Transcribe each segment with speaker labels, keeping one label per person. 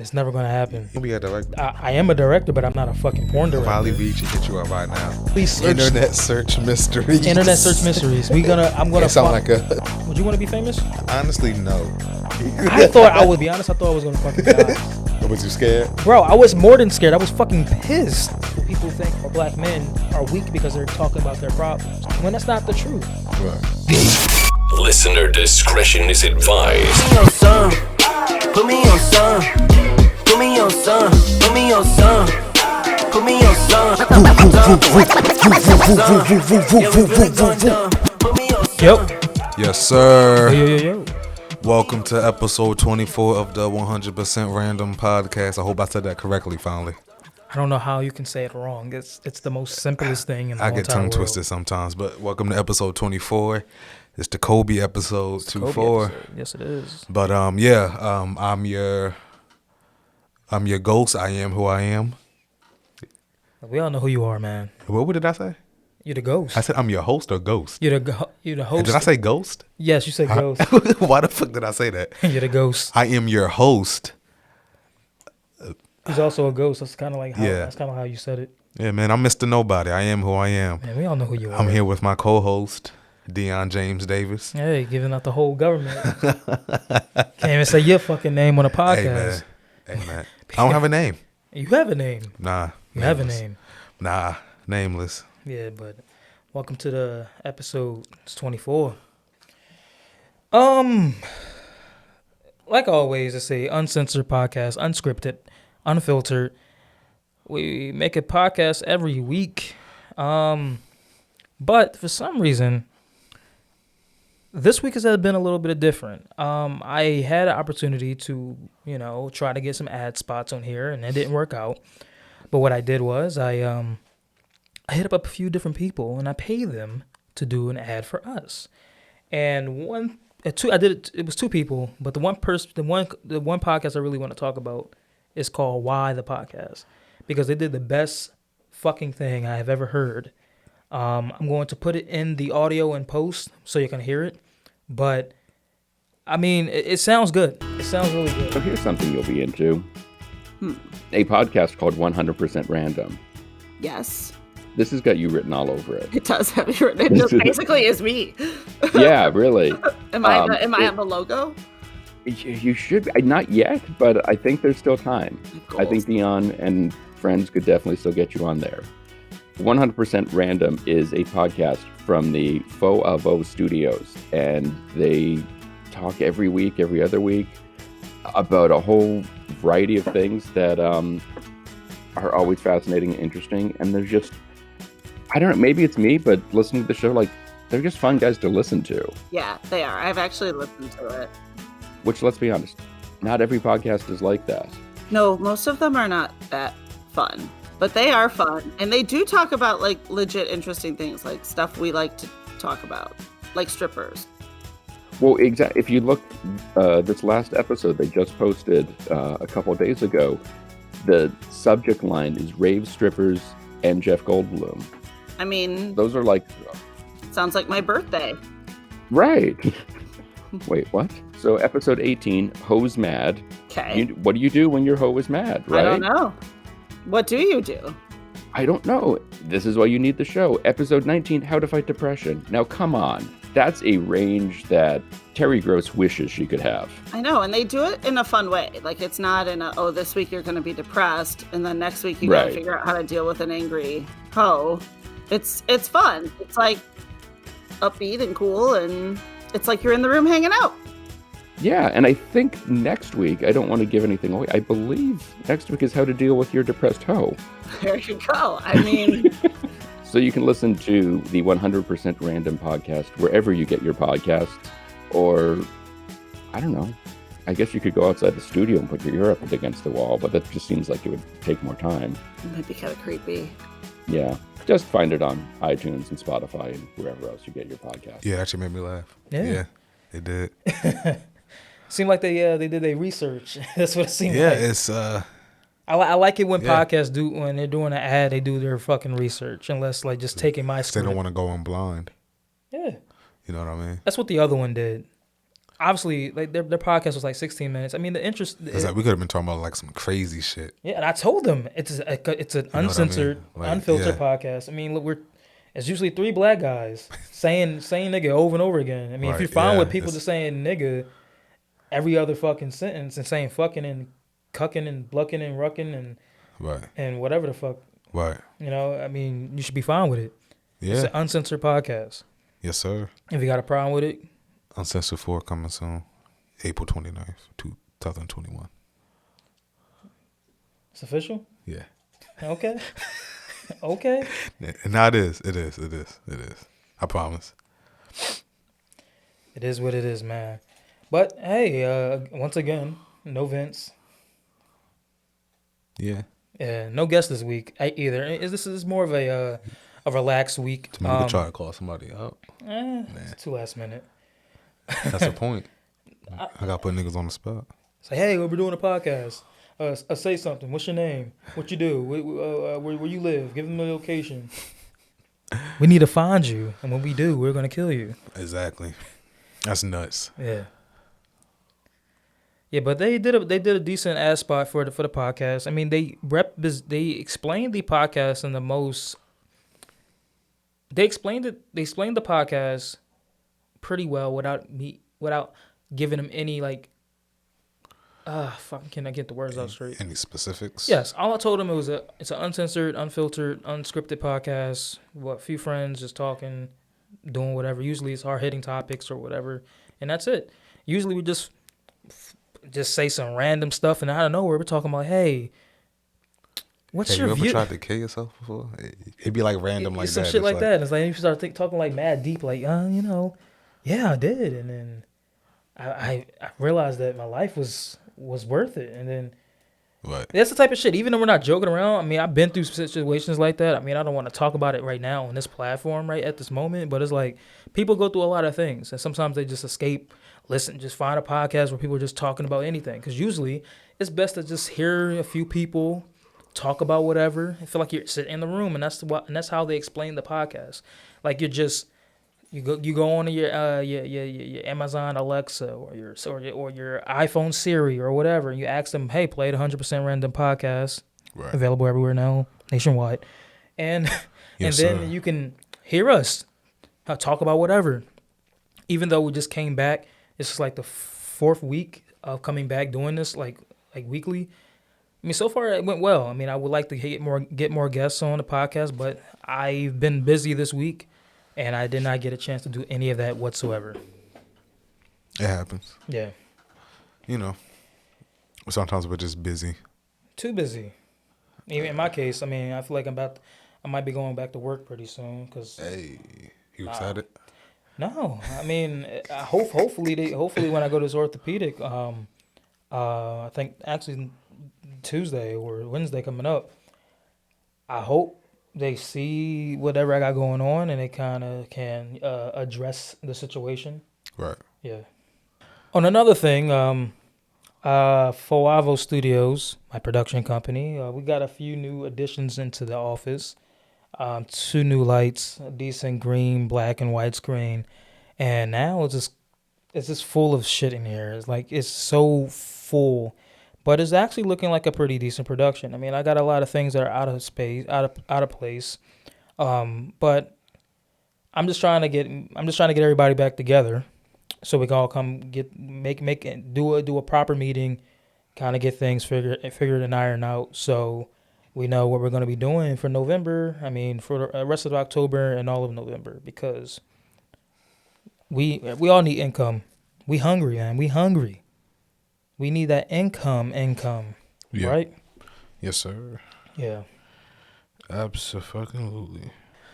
Speaker 1: It's never gonna happen.
Speaker 2: You'll be a director.
Speaker 1: I am a director, but I'm not a fucking porn director.
Speaker 2: Valley Beach should hit you up right now.
Speaker 1: Please search
Speaker 2: Internet search mysteries.
Speaker 1: Internet search mysteries. I'm gonna.
Speaker 2: It sound like a.
Speaker 1: Would you want to be famous?
Speaker 2: Honestly, no.
Speaker 1: I thought I would be honest. I thought I was gonna fucking die.
Speaker 2: Was you scared?
Speaker 1: Bro, I was more than scared. I was fucking pissed. People think black men are weak because they're talking about their problems, when that's not the truth.
Speaker 2: Right.
Speaker 3: Listener discretion is advised.
Speaker 4: Put me on some. Put me on some. Put me on some. Put me on some.
Speaker 1: Yo.
Speaker 2: Yes, sir.
Speaker 1: Yo.
Speaker 2: Welcome to episode 24 of the 100% Random Podcast. I hope I said that correctly finally.
Speaker 1: I don't know how you can say it wrong. It's the most simplest thing in the
Speaker 2: I
Speaker 1: whole
Speaker 2: get
Speaker 1: entire
Speaker 2: tongue
Speaker 1: world.
Speaker 2: twisted sometimes, but welcome to episode 24. It's the Kobe episode, 24.
Speaker 1: Yes, it is.
Speaker 2: But I'm your ghost. I am who I am.
Speaker 1: We all know who you are, man.
Speaker 2: What did I say?
Speaker 1: You're the ghost.
Speaker 2: I said I'm your host or ghost.
Speaker 1: You're the host.
Speaker 2: Did I say ghost?
Speaker 1: Yes, you said ghost.
Speaker 2: Why the fuck did I say that?
Speaker 1: You're the ghost.
Speaker 2: I am your host.
Speaker 1: He's also a ghost. That's kind of like
Speaker 2: Yeah.
Speaker 1: how you said it.
Speaker 2: Yeah, man, I'm Mr. Nobody. I am who I am.
Speaker 1: Man, we all know who you are.
Speaker 2: I'm here with my co-host, Deion James Davis.
Speaker 1: Hey, giving out the whole government. Can't even say your fucking name on a podcast.
Speaker 2: Hey, man. I don't have a name.
Speaker 1: You have a name.
Speaker 2: Nah.
Speaker 1: You have a name.
Speaker 2: Nah, nameless.
Speaker 1: Yeah, but welcome to the episode. It's 24. Like always, I say Uncensored podcast, Unscripted, Unfiltered. We make a podcast every week. But for some reason, this week has been a little bit different. I had an opportunity to, try to get some ad spots on here, and it didn't work out. But what I did was I hit up a few different people, and I paid them to do an ad for us. And it was two people, but the one podcast I really want to talk about is called Why the Podcast, because they did the best fucking thing I have ever heard. I'm going to put it in the audio and post so you can hear it, but I mean, it sounds good. It sounds really good.
Speaker 5: So here's something you'll be into. A podcast called 100% Random.
Speaker 6: Yes.
Speaker 5: This has got you written all over it.
Speaker 6: It does have you written. It just basically is me.
Speaker 5: Yeah, really.
Speaker 6: Am I on the logo?
Speaker 5: You should be. Not yet, but I think there's still time.
Speaker 6: Goals.
Speaker 5: I think Deion and friends could definitely still get you on there. 100% Random is a podcast from the FouAVO studios, and they talk every week, every other week, about a whole variety of things that are always fascinating and interesting. And they're just, I don't know, maybe it's me, but listening to the show, like, they're just fun guys to listen to.
Speaker 6: Yeah, they are. I've actually listened to it.
Speaker 5: Which, let's be honest, not every podcast is like that.
Speaker 6: No, most of them are not that fun, but they are fun. And they do talk about, like, legit interesting things, like stuff we like to talk about, like strippers.
Speaker 5: Well, exactly. If you look, this last episode they just posted a couple of days ago, the subject line is rave strippers and Jeff Goldblum.
Speaker 6: I mean,
Speaker 5: Those are like...
Speaker 6: sounds like my birthday.
Speaker 5: Right. Wait, what? So episode 18, Ho's Mad.
Speaker 6: Okay.
Speaker 5: What do you do when your hoe is mad, right?
Speaker 6: I don't know. What do you do?
Speaker 5: I don't know. This is why you need the show. Episode 19, How to Fight Depression. Now, come on. That's a range that Terry Gross wishes she could have.
Speaker 6: I know, and they do it in a fun way. Like, it's not in a, this week you're going to be depressed, and then next week you got to figure out how to deal with an angry hoe. It's fun. It's like upbeat and cool, and it's like you're in the room hanging out.
Speaker 5: Yeah, and I think next week, I don't want to give anything away, I believe next week is How to Deal with Your Depressed Hoe.
Speaker 6: There you go. I mean...
Speaker 5: So you can listen to the 100% Random podcast wherever you get your podcasts, or, I don't know, I guess you could go outside the studio and put your ear up against the wall, but that just seems like it would take more time.
Speaker 6: It might be kind of creepy.
Speaker 5: Yeah, just find it on iTunes and Spotify and wherever else you get your podcast.
Speaker 2: Yeah, it actually made me laugh.
Speaker 1: Yeah,
Speaker 2: it did.
Speaker 1: Seemed like they did their research. That's what it seemed like.
Speaker 2: Yeah, it's
Speaker 1: I like it when podcasts when they're doing an ad, they do their fucking research, unless like just taking my script.
Speaker 2: They don't want to go on blind.
Speaker 1: Yeah.
Speaker 2: You know what I mean?
Speaker 1: That's what the other one did. obviously, like their podcast was like 16 minutes. I mean, the interest.
Speaker 2: It's like we could have been talking about like some crazy shit.
Speaker 1: Yeah, and I told them it's an uncensored, unfiltered podcast. I mean, look, it's usually 3 black guys saying nigga over and over again. I mean, if you're fine with people just saying nigga every other fucking sentence and saying fucking and cucking and blucking and rucking and and whatever the fuck.
Speaker 2: Right.
Speaker 1: You know, I mean, you should be fine with it.
Speaker 2: Yeah.
Speaker 1: It's an uncensored podcast.
Speaker 2: Yes, sir.
Speaker 1: If you got a problem with it.
Speaker 2: Uncensored 4 coming soon. April 29th, 2021.
Speaker 1: It's official?
Speaker 2: Yeah.
Speaker 1: Okay. Okay.
Speaker 2: Now it is. I promise.
Speaker 1: It is what it is, man. But hey, once again, no Vince.
Speaker 2: Yeah.
Speaker 1: Yeah, no guest this week either. This is more of a relaxed week.
Speaker 2: To me, we could try to call somebody up.
Speaker 1: It's too last minute.
Speaker 2: That's the point. I gotta put niggas on the spot.
Speaker 1: Say, hey, we're doing a podcast. Say something. What's your name? What you do? Where you live? Give them a location. We need to find you, and when we do, we're gonna kill you.
Speaker 2: Exactly. That's nuts.
Speaker 1: Yeah. Yeah, but they did a decent ass spot for the podcast. I mean, they explained the podcast in the most. They explained the podcast pretty well without giving them any like. Fucking can I get the words out straight?
Speaker 2: Any specifics?
Speaker 1: Yes, all I told them it's an uncensored, unfiltered, unscripted podcast. A few friends just talking, doing whatever. Usually it's hard hitting topics or whatever, and that's it. Usually we just say some random stuff, and out of nowhere we're talking about, hey, what's your view?
Speaker 2: You ever tried to kill yourself before? It'd be like random like
Speaker 1: some
Speaker 2: that.
Speaker 1: Shit like that. And it's like you start talking like mad deep, like yeah, I did, and then I realized that my life was worth it, and then that's the type of shit. Even though we're not joking around, I mean, I've been through situations like that. I mean, I don't want to talk about it right now on this platform, right at this moment, but it's like people go through a lot of things, and sometimes they just escape. Listen, just find a podcast where people are just talking about anything. Because usually it's best to just hear a few people talk about whatever. I feel like you're sitting in the room, and that's how they explain the podcast. Like you go on to your Amazon Alexa or your iPhone Siri or whatever, and you ask them, hey, play the 100% Random podcast, available everywhere now, nationwide, and then you can hear us talk about whatever. Even though we just came back. It's just like the 4th week of coming back doing this like weekly. I mean, so far it went well. I mean, I would like to get more guests on the podcast, but I've been busy this week, and I did not get a chance to do any of that whatsoever.
Speaker 2: It happens.
Speaker 1: Yeah.
Speaker 2: You know, sometimes we're just busy.
Speaker 1: Too busy. Even in my case, I mean, I feel like I might be going back to work pretty soon.
Speaker 2: Hey, you excited?
Speaker 1: No, I mean, hopefully when I go to this orthopedic, I think actually Tuesday or Wednesday coming up, I hope they see whatever I got going on and they kind of can address the situation.
Speaker 2: Right.
Speaker 1: Yeah. On another thing, FouAVO Studios, my production company, we got a few new additions into the office. 2 new lights, a decent green, black, and white screen, and now it's just full of shit in here. It's so full, but it's actually looking like a pretty decent production. I mean, I got a lot of things that are out of place, but I'm just trying to get everybody back together, so we can all do a proper meeting, kind of get things figured and ironed out. So. We know what we're going to be doing for November. I mean, for the rest of October and all of November, because we all need income. We hungry, man. We hungry. We need that income,
Speaker 2: yeah.
Speaker 1: Right?
Speaker 2: Yes, sir.
Speaker 1: Yeah.
Speaker 2: Absolutely.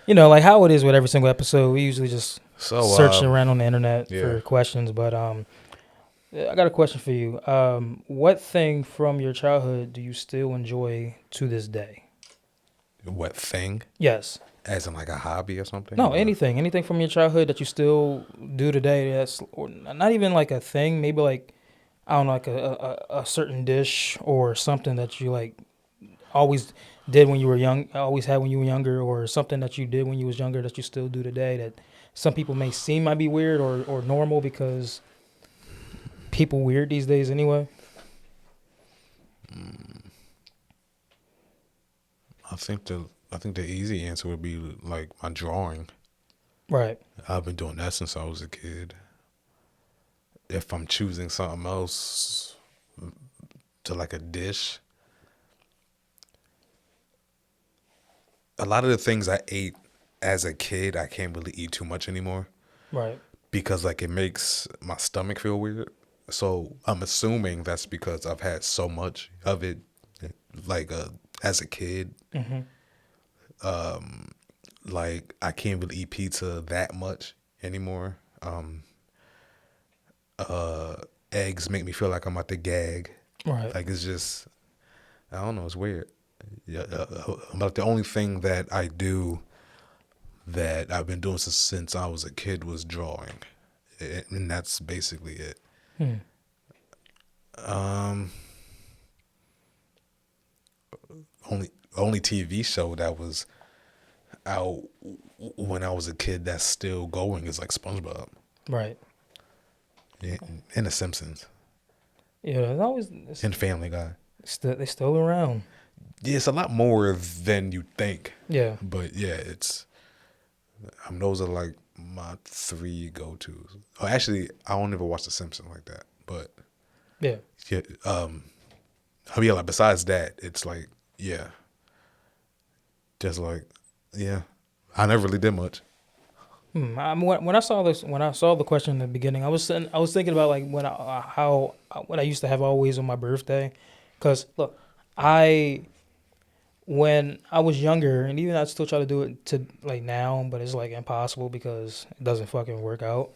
Speaker 1: You know, like how it is with every single episode. We usually just searching around on the internet for questions, but I got a question for you. What thing from your childhood do you still enjoy to this day?
Speaker 2: What thing?
Speaker 1: Yes.
Speaker 2: As in like a hobby or something?
Speaker 1: No, anything from your childhood that you still do today. That's or not even like a thing. Maybe like, I don't know, like a certain dish or something that you like always did when you were young, always had when you were younger, or something that you did when you was younger that you still do today that some people may seem might be weird or normal because people weird these days anyway?
Speaker 2: I think the easy answer would be like my drawing.
Speaker 1: Right.
Speaker 2: I've been doing that since I was a kid. If I'm choosing something else to like a dish, a lot of the things I ate as a kid, I can't really eat too much anymore.
Speaker 1: Right.
Speaker 2: Because like it makes my stomach feel weird. So I'm assuming that's because I've had so much of it, like as a kid. Like I can't really eat pizza that much anymore. Eggs make me feel like I'm about to gag.
Speaker 1: Right.
Speaker 2: Like it's just, I don't know, it's weird. Yeah, but the only thing that I do that I've been doing since I was a kid was drawing, and that's basically it. Only TV show that was out when I was a kid that's still going is like SpongeBob.
Speaker 1: Right.
Speaker 2: And The Simpsons.
Speaker 1: Yeah, it's always
Speaker 2: And Family Guy.
Speaker 1: they still around.
Speaker 2: Yeah, it's a lot more than you think.
Speaker 1: Yeah.
Speaker 2: But yeah, those are like my 3 go-tos. Oh, actually, I don't ever watch The Simpsons like that. But
Speaker 1: Yeah.
Speaker 2: yeah, like besides that, it's like, yeah. Just like, yeah. I never really did much.
Speaker 1: When I saw the question in the beginning, I was thinking about like when I used to have always on my birthday, because look, when I was younger, and even I still try to do it to like now, but it's like impossible because it doesn't fucking work out.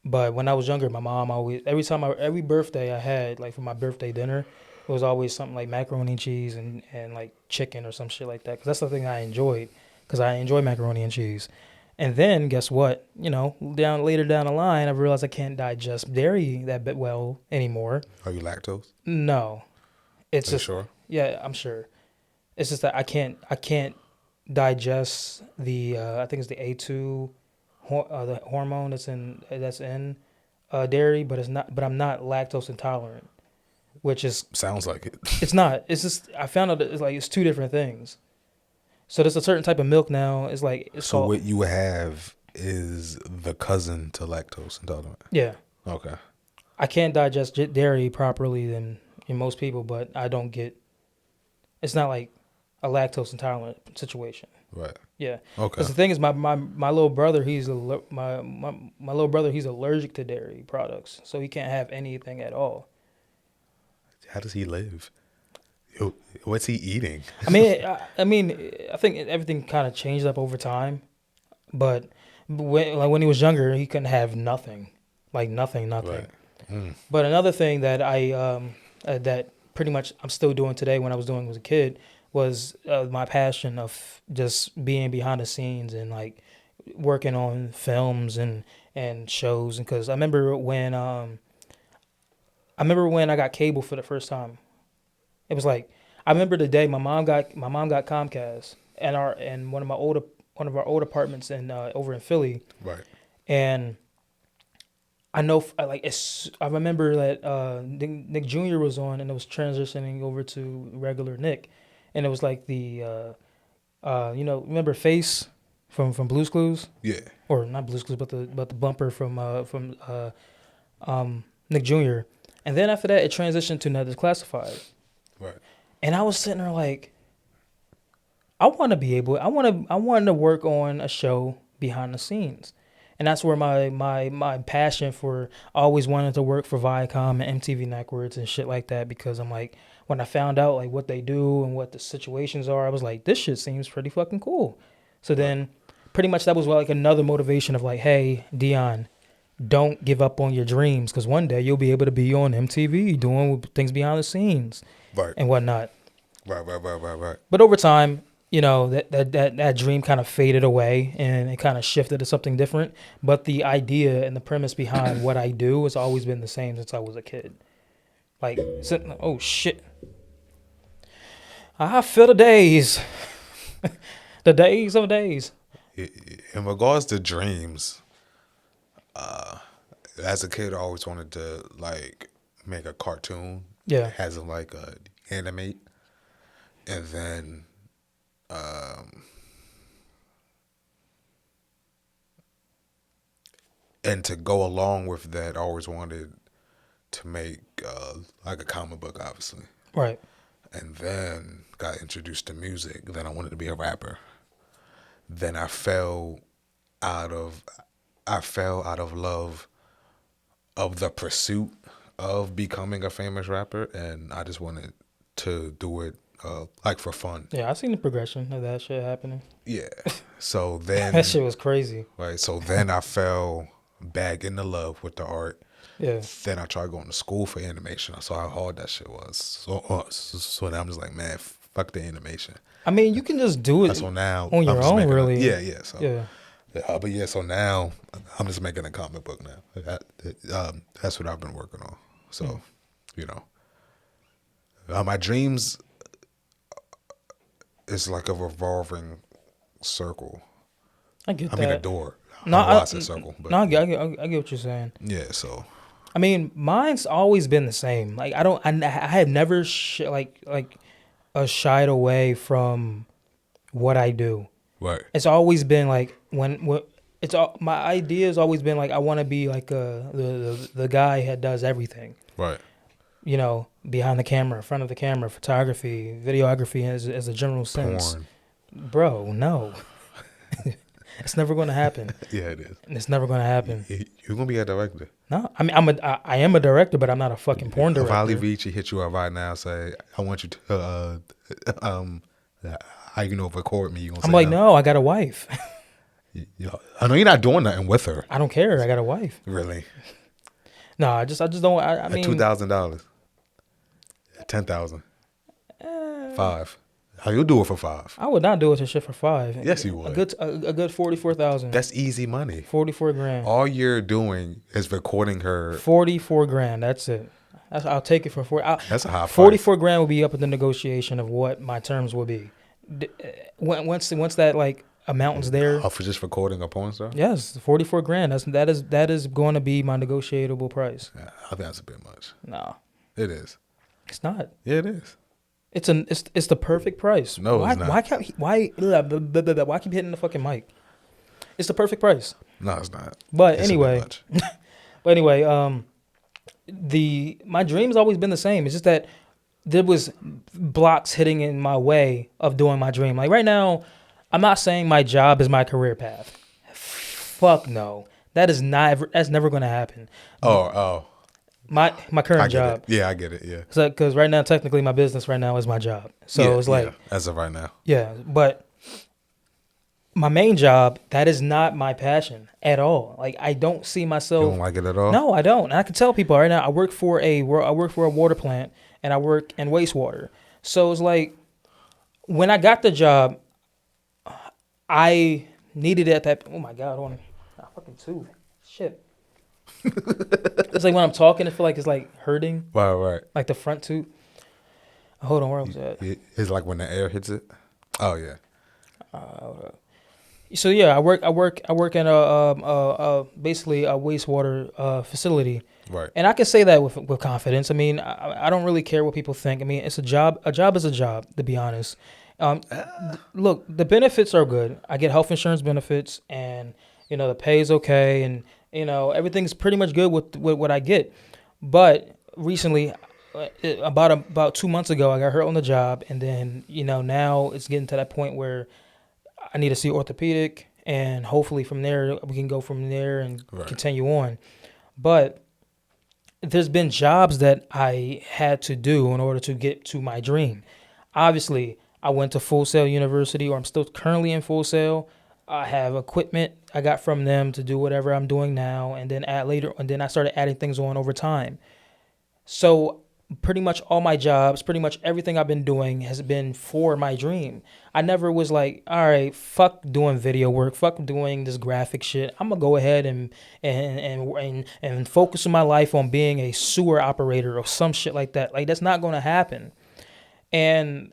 Speaker 1: But when I was younger, my mom always, every birthday I had, like for my birthday dinner, it was always something like macaroni and cheese and like chicken or some shit like that, because that's the thing I enjoyed, because I enjoy macaroni and cheese. And then guess what? Later down the line, I realized I can't digest dairy that bit well anymore.
Speaker 2: Are you lactose?
Speaker 1: No, it's
Speaker 2: Are you
Speaker 1: just
Speaker 2: sure?
Speaker 1: Yeah, I'm sure. It's just that I can't digest the I think it's the A2 the hormone that's in dairy, but I'm not lactose intolerant, which is
Speaker 2: Sounds like it.
Speaker 1: it's not. It's just I found out that it's 2 different things. So there's a certain type of milk now. It's like
Speaker 2: So what you have is the cousin to lactose intolerant.
Speaker 1: Yeah.
Speaker 2: Okay.
Speaker 1: I can't digest dairy properly than most people, but I don't get. It's not like a lactose intolerant situation.
Speaker 2: Right.
Speaker 1: Yeah.
Speaker 2: Okay.
Speaker 1: Because the thing is, my little brother, he's my little brother, he's allergic to dairy products, so he can't have anything at all.
Speaker 2: How does he live? What's he eating?
Speaker 1: I mean, I think everything kind of changed up over time, but when he was younger, he couldn't have nothing, like nothing.
Speaker 2: Right.
Speaker 1: But another thing that that pretty much I'm still doing today, when I was doing as a kid, was my passion of just being behind the scenes and like working on films and shows. And because I remember when I got cable for the first time. It was like, I remember the day my mom got Comcast and one of our old apartments over in Philly.
Speaker 2: Right.
Speaker 1: And I know, I remember that Nick Jr. was on, and it was transitioning over to regular Nick, and it was like the, remember Face from Blue's Clues?
Speaker 2: Yeah.
Speaker 1: Or not Blue's Clues, but the bumper from Nick Jr. And then after that, it transitioned to Not Declassified.
Speaker 2: Right.
Speaker 1: And I was sitting there like, I want to work on a show behind the scenes. And that's where my passion for always wanting to work for Viacom and MTV Networks and shit like that, because I'm like, when I found out like what they do and what the situations are, I was like, this shit seems pretty fucking cool. So then pretty much that was like another motivation of like, hey, Dion, don't give up on your dreams, because one day you'll be able to be on MTV doing things behind the scenes.
Speaker 2: Right.
Speaker 1: And whatnot.
Speaker 2: Right.
Speaker 1: But over time, that dream kind of faded away and it kind of shifted to something different. But the idea and the premise behind what I do has always been the same since I was a kid. Like, oh shit. I feel the days. The days of days.
Speaker 2: In regards to dreams, as a kid, I always wanted to like make a cartoon.
Speaker 1: Yeah.
Speaker 2: As in like animate, and then and to go along with that, I always wanted to make like a comic book, obviously.
Speaker 1: Right.
Speaker 2: And then got introduced to music. Then I wanted to be a rapper. Then I fell out of love of the pursuit of becoming a famous rapper, and I just wanted to do it like for fun.
Speaker 1: Yeah, I seen the progression of that shit happening.
Speaker 2: Yeah. So then
Speaker 1: That shit was crazy.
Speaker 2: right. So then I fell back into love with the art.
Speaker 1: Yeah.
Speaker 2: Then I tried going to school for animation. I saw how hard that shit was. So now I'm just like, man, fuck the animation.
Speaker 1: I mean, you can just do it
Speaker 2: So now
Speaker 1: on your
Speaker 2: I'm just
Speaker 1: own,
Speaker 2: making
Speaker 1: really.
Speaker 2: Yeah. So
Speaker 1: Yeah.
Speaker 2: but yeah, so now I'm just making a comic book now. That's what I've been working on. So, you know, my dreams is like a revolving circle.
Speaker 1: I get
Speaker 2: I
Speaker 1: that.
Speaker 2: mean, a door.
Speaker 1: No,
Speaker 2: I said circle, but
Speaker 1: no, I get what you're saying.
Speaker 2: yeah. So
Speaker 1: I mean, mine's always been the same. Like I have never shied away from what I do.
Speaker 2: right,
Speaker 1: It's always been like my idea has always been like I want to be like the guy that does everything.
Speaker 2: right.
Speaker 1: You know, behind the camera, in front of the camera, photography, videography, as a general sense.
Speaker 2: Porn.
Speaker 1: Bro, no, it's never going to happen.
Speaker 2: Yeah, it is.
Speaker 1: It's never going to happen.
Speaker 2: You're gonna be a director.
Speaker 1: No, I mean I am a director, but I'm not a fucking porn director.
Speaker 2: If Ali Vici hit you up right now, say, I want you to how you know record me? You gonna
Speaker 1: I'm
Speaker 2: say
Speaker 1: like, no, I got a wife.
Speaker 2: I know you're not doing nothing with her.
Speaker 1: I don't care. I got a wife.
Speaker 2: Really?
Speaker 1: No, I just don't. I mean,
Speaker 2: $2,000, 10,000, 5. How you do it for 5?
Speaker 1: I would not do it to shit for 5.
Speaker 2: Yes, you would.
Speaker 1: A good 44,000.
Speaker 2: That's easy money.
Speaker 1: 44 grand.
Speaker 2: All you're doing is recording her.
Speaker 1: 44 grand. That's it. I'll take it for 40.
Speaker 2: That's a high price.
Speaker 1: 44 grand will be up at the negotiation of what my terms will be. Once that like amount's there.
Speaker 2: Oh, for just recording a porn star?
Speaker 1: Yes, 44 grand. That is going to be my negotiable price.
Speaker 2: Yeah, I think that's a bit much.
Speaker 1: No,
Speaker 2: It is.
Speaker 1: it's not.
Speaker 2: Yeah, it is.
Speaker 1: It's the perfect price.
Speaker 2: No, it's not.
Speaker 1: Why keep hitting the fucking mic? It's the perfect price.
Speaker 2: No, it's not.
Speaker 1: But
Speaker 2: It's a bit
Speaker 1: anyway,
Speaker 2: much.
Speaker 1: my dream's always been the same. It's just that there was blocks hitting in my way of doing my dream. Like right now, I'm not saying my job is my career path. Fuck no. That's never going to happen.
Speaker 2: Oh.
Speaker 1: My
Speaker 2: I
Speaker 1: current
Speaker 2: get
Speaker 1: job.
Speaker 2: it. Yeah, I get it. Yeah.
Speaker 1: Because right now, technically, my business right now is my job. So
Speaker 2: Yeah,
Speaker 1: it's like,
Speaker 2: yeah, as of right now.
Speaker 1: yeah, but my main job, that is not my passion at all. Like I don't see myself.
Speaker 2: You don't like it at all?
Speaker 1: No, I don't. And I can tell people right now. I work for a water plant and I work in wastewater. So it's like when I got the job, I needed it at that. Oh my god, I fucking tooth. Shit. It's like when I'm talking, I feel like it's like hurting.
Speaker 2: Right.
Speaker 1: Like the front tooth. Hold on, where was that?
Speaker 2: It's like when the air hits it. Oh yeah.
Speaker 1: So yeah, I work in a basically a wastewater facility.
Speaker 2: Right.
Speaker 1: And I can say that with confidence. I mean, I don't really care what people think. I mean, it's a job. A job is a job, to be honest. Look, the benefits are good. I get health insurance benefits, and the pay is okay, and everything's pretty much good with what I get. But recently, about 2 months ago, I got hurt on the job, and then now it's getting to that point where I need to see orthopedic, and hopefully from there we can go from there and continue on. But there's been jobs that I had to do in order to get to my dream. Obviously, I went to Full Sail University, or I'm still currently in Full Sail. I have equipment I got from them to do whatever I'm doing now, and then I started adding things on over time. So pretty much all my jobs, pretty much everything I've been doing has been for my dream. I never was like, all right, fuck doing video work, fuck doing this graphic shit. I'm gonna go ahead and focus my life on being a sewer operator or some shit like that. Like that's not gonna happen. And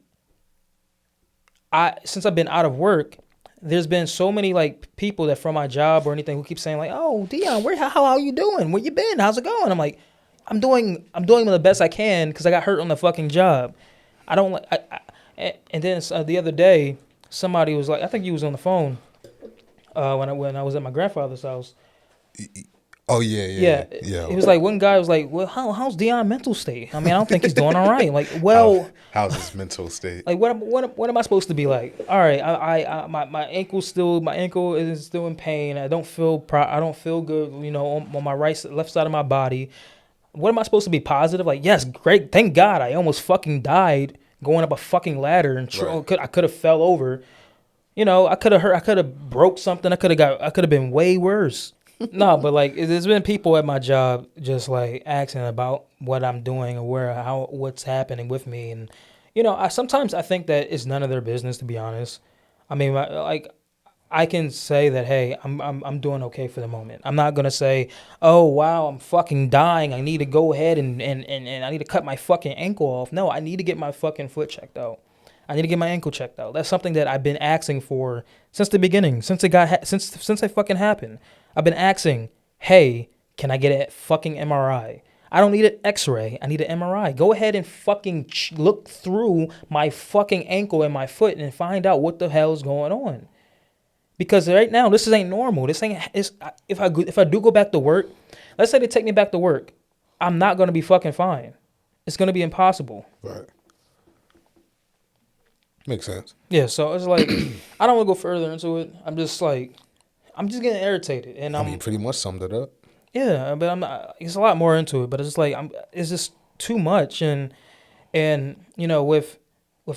Speaker 1: since I've been out of work, there's been so many like people that from my job or anything who keep saying like, "Oh, Dion, how are you doing? Where you been? How's it going?" I'm like, I'm doing the best I can because I got hurt on the fucking job. I don't like. And then the other day, somebody was like, I think you was on the phone when I was at my grandfather's house.
Speaker 2: Oh yeah.
Speaker 1: It was like one guy was like, "Well, how's Dion's mental state? I mean, I don't think he's doing all right." Like, well,
Speaker 2: how's his mental state?
Speaker 1: Like, what am I supposed to be like? All right, my ankle is still in pain. I don't feel good. You know, on my left side of my body. What am I supposed to be positive? Like, yes, great, thank God. I almost fucking died going up a fucking ladder and I could have fell over. You know, I could have broke something. I could have been way worse. No, but like there's been people at my job just like asking about what I'm doing or what's happening with me, and you know, sometimes I think that it's none of their business, to be honest. I mean, I can say that, hey, I'm doing okay for the moment. I'm not gonna say, oh wow, I'm fucking dying. I need to go ahead and I need to cut my fucking ankle off. No, I need to get my fucking foot checked out. I need to get my ankle checked out. That's something that I've been asking for since the beginning, since it fucking happened. I've been asking, hey, can I get a fucking MRI? I don't need an X-ray. I need an MRI. Go ahead and fucking look through my fucking ankle and my foot and find out what the hell is going on. Because right now, this ain't normal. This ain't. If I do go back to work, let's say they take me back to work, I'm not gonna be fucking fine. It's gonna be impossible.
Speaker 2: Right. Makes sense.
Speaker 1: Yeah. So it's like I don't want to go further into it. I'm just getting irritated, and
Speaker 2: I mean, you pretty much summed it up.
Speaker 1: Yeah, but it's a lot more into it. But it's just like it's just too much, and you know, with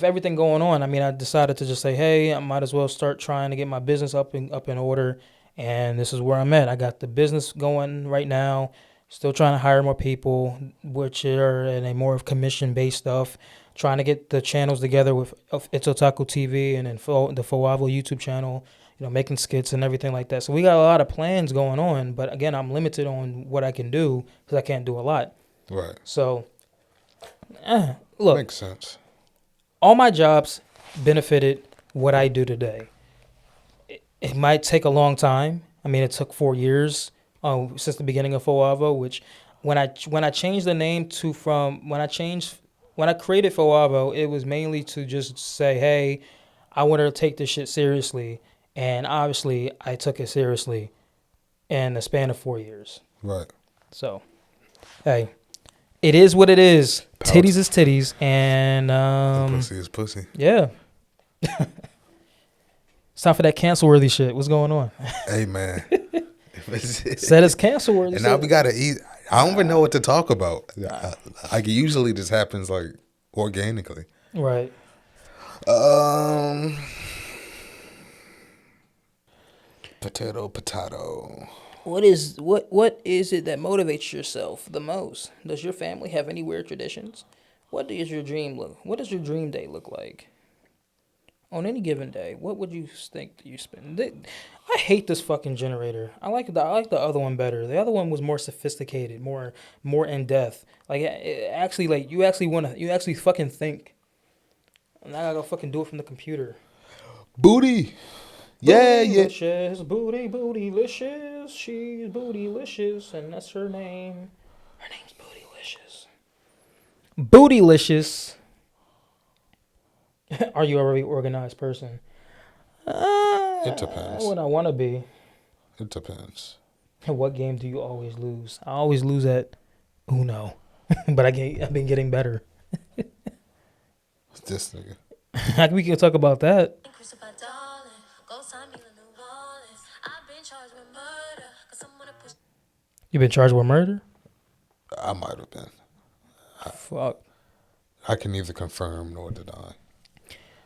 Speaker 1: everything going on, I mean, I decided to just say, hey, I might as well start trying to get my business up in order, and this is where I'm at. I got the business going right now. Still trying to hire more people, which are in a more of commission-based stuff. Trying to get the channels together with It's Otaku TV and then the FouAVO YouTube channel. You know, making skits and everything like that. So we got a lot of plans going on, but again, I'm limited on what I can do because I can't do a lot.
Speaker 2: Right.
Speaker 1: So, look.
Speaker 2: Makes sense.
Speaker 1: All my jobs benefited what I do today. It might take a long time. I mean, it took 4 years since the beginning of FouAVO, which when I changed the name when I created FouAVO, it was mainly to just say, hey, I want to take this shit seriously. And obviously, I took it seriously in the span of 4 years.
Speaker 2: Right.
Speaker 1: So, hey, it is what it is. Titties is titties, and
Speaker 2: pussy is pussy.
Speaker 1: Yeah. It's time for that cancel-worthy shit. What's going on?
Speaker 2: Hey, man.
Speaker 1: Said it's cancel-worthy.
Speaker 2: And now we gotta eat. I don't even know what to talk about. Like it usually just happens like organically.
Speaker 1: Right.
Speaker 2: Potato.
Speaker 1: What is it that motivates yourself the most? Does your family have any weird traditions? What does your dream day look like? On any given day, what would you think that you spend? I hate this fucking generator. I like the other one better. The other one was more sophisticated, more in depth. Like you actually fucking think. And now I gotta fucking do it from the computer.
Speaker 2: Booty. Yeah.
Speaker 1: Bootylicious, bootylicious. She's bootylicious, and that's her name. Her name's Bootylicious. Bootylicious. Are you a very organized person?
Speaker 2: It depends.
Speaker 1: What I want to be.
Speaker 2: It depends.
Speaker 1: What game do you always lose? I always lose at Uno, but I've been getting better.
Speaker 2: This nigga.
Speaker 1: We can talk about that. You been charged with murder?
Speaker 2: I might have been.
Speaker 1: Fuck.
Speaker 2: I can neither confirm nor deny.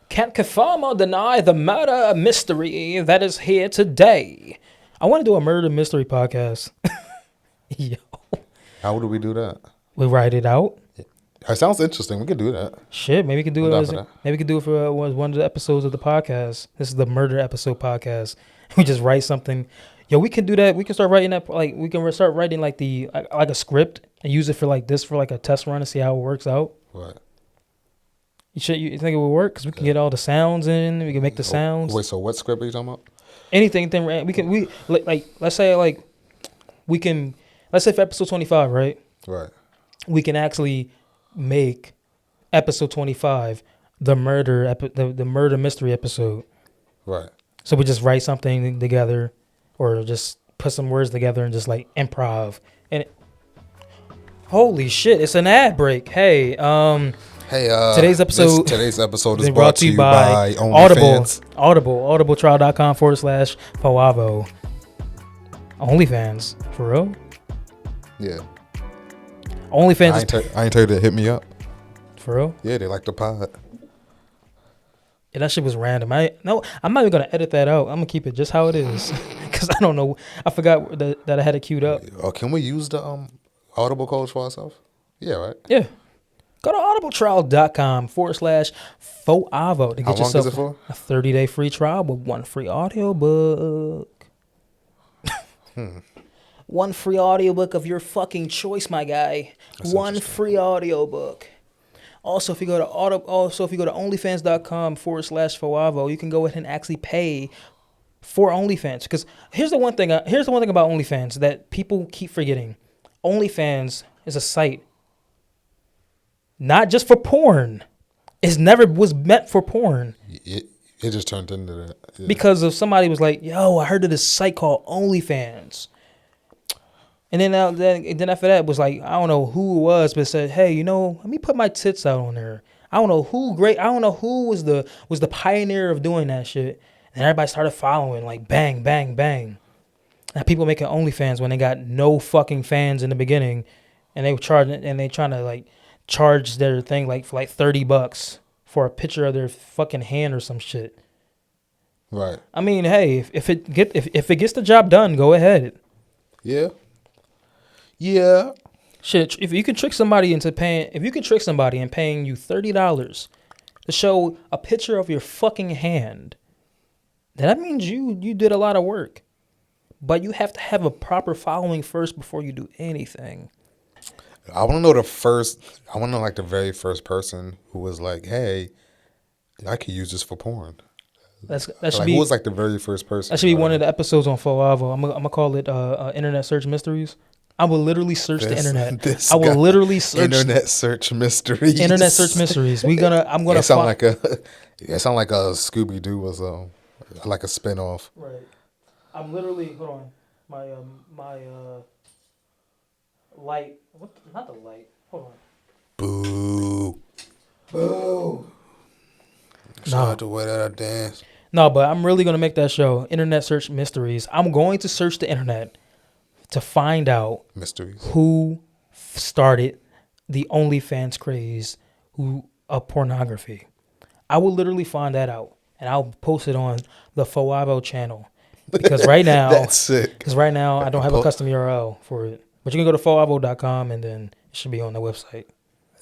Speaker 1: Can't confirm or deny the murder mystery that is here today. I want to do a murder mystery podcast. Yo.
Speaker 2: How do we do that?
Speaker 1: We write it out.
Speaker 2: It sounds interesting. We could do that.
Speaker 1: Shit, maybe we could do it. Maybe we could do it for one of the episodes of the podcast. This is the murder episode podcast. We just write something. Yo, we can do that. We can start writing that. Like we can start writing like a script and use it for like a test run and see how it works out.
Speaker 2: Right.
Speaker 1: You think it would work? Because we can get all the sounds in. We can make the sounds.
Speaker 2: Wait, so what script are you talking about?
Speaker 1: Anything. Let's say for episode 25, right?
Speaker 2: Right.
Speaker 1: We can actually make episode 25 the murder mystery episode.
Speaker 2: Right.
Speaker 1: So we just write something together, or just put some words together and just like improv. And holy shit, it's an ad break. Hey, today's episode
Speaker 2: is brought to you by OnlyFans.
Speaker 1: audibletrial.com/FouAVO. OnlyFans, for real?
Speaker 2: Yeah.
Speaker 1: OnlyFans.
Speaker 2: I ain't tell you to hit me up.
Speaker 1: For real?
Speaker 2: Yeah, they like the pod.
Speaker 1: Yeah, that shit was random. I'm not even gonna edit that out. I'm gonna keep it just how it is, because I don't know. I forgot that I had it queued up.
Speaker 2: Oh, can we use the Audible codes for ourselves? Yeah, right.
Speaker 1: Yeah. Go to audibletrial.com/FouAVO to get yourself a 30-day free trial with one free audiobook. One free audiobook of your fucking choice, my guy. That's one free audiobook. Also, if you go to OnlyFans.com/FouAVO, you can go ahead and actually pay for OnlyFans. Because here's the one thing about OnlyFans that people keep forgetting. OnlyFans is a site not just for porn. It never was meant for porn.
Speaker 2: It just turned into that. Yeah.
Speaker 1: Because of somebody was like, yo, I heard of this site called OnlyFans. And then after that, it was like, I don't know who it was, but it said, hey, let me put my tits out on there. I don't know who was the pioneer of doing that shit. And everybody started following, like bang, bang, bang. Now people making OnlyFans when they got no fucking fans in the beginning, and they were charging, and they trying to like charge their thing like for like $30 for a picture of their fucking hand or some shit.
Speaker 2: Right.
Speaker 1: I mean, hey, if it gets the job done, go ahead.
Speaker 2: Yeah. Yeah.
Speaker 1: Shit, if you can trick somebody into paying you $30 to show a picture of your fucking hand, then that means you did a lot of work. But you have to have a proper following first before you do anything.
Speaker 2: I want to know like the very first person who was like, hey, I could use this for porn.
Speaker 1: That should
Speaker 2: like,
Speaker 1: be,
Speaker 2: who was like the very first person?
Speaker 1: That should be one of the episodes on FouAVO. I'm gonna call it Internet Search Mysteries. I will literally search the internet. I will literally search
Speaker 2: Internet Search Mysteries.
Speaker 1: Internet Search Mysteries. I'm gonna.
Speaker 2: It sound like a Scooby Doo was like a spinoff.
Speaker 1: Right. I'm literally hold on. My light. What? Not the light. Hold on.
Speaker 2: Boo. Shout out to way that I dance.
Speaker 1: No, but I'm really gonna make that show. Internet Search Mysteries. I'm going to search the internet to find out who started the OnlyFans craze of pornography. I will literally find that out, and I'll post it on the FouAVO channel. Because right now,
Speaker 2: that's sick.
Speaker 1: Because right now, I don't have a custom URL for it. But you can go to FouAVO.com, and then it should be on the website.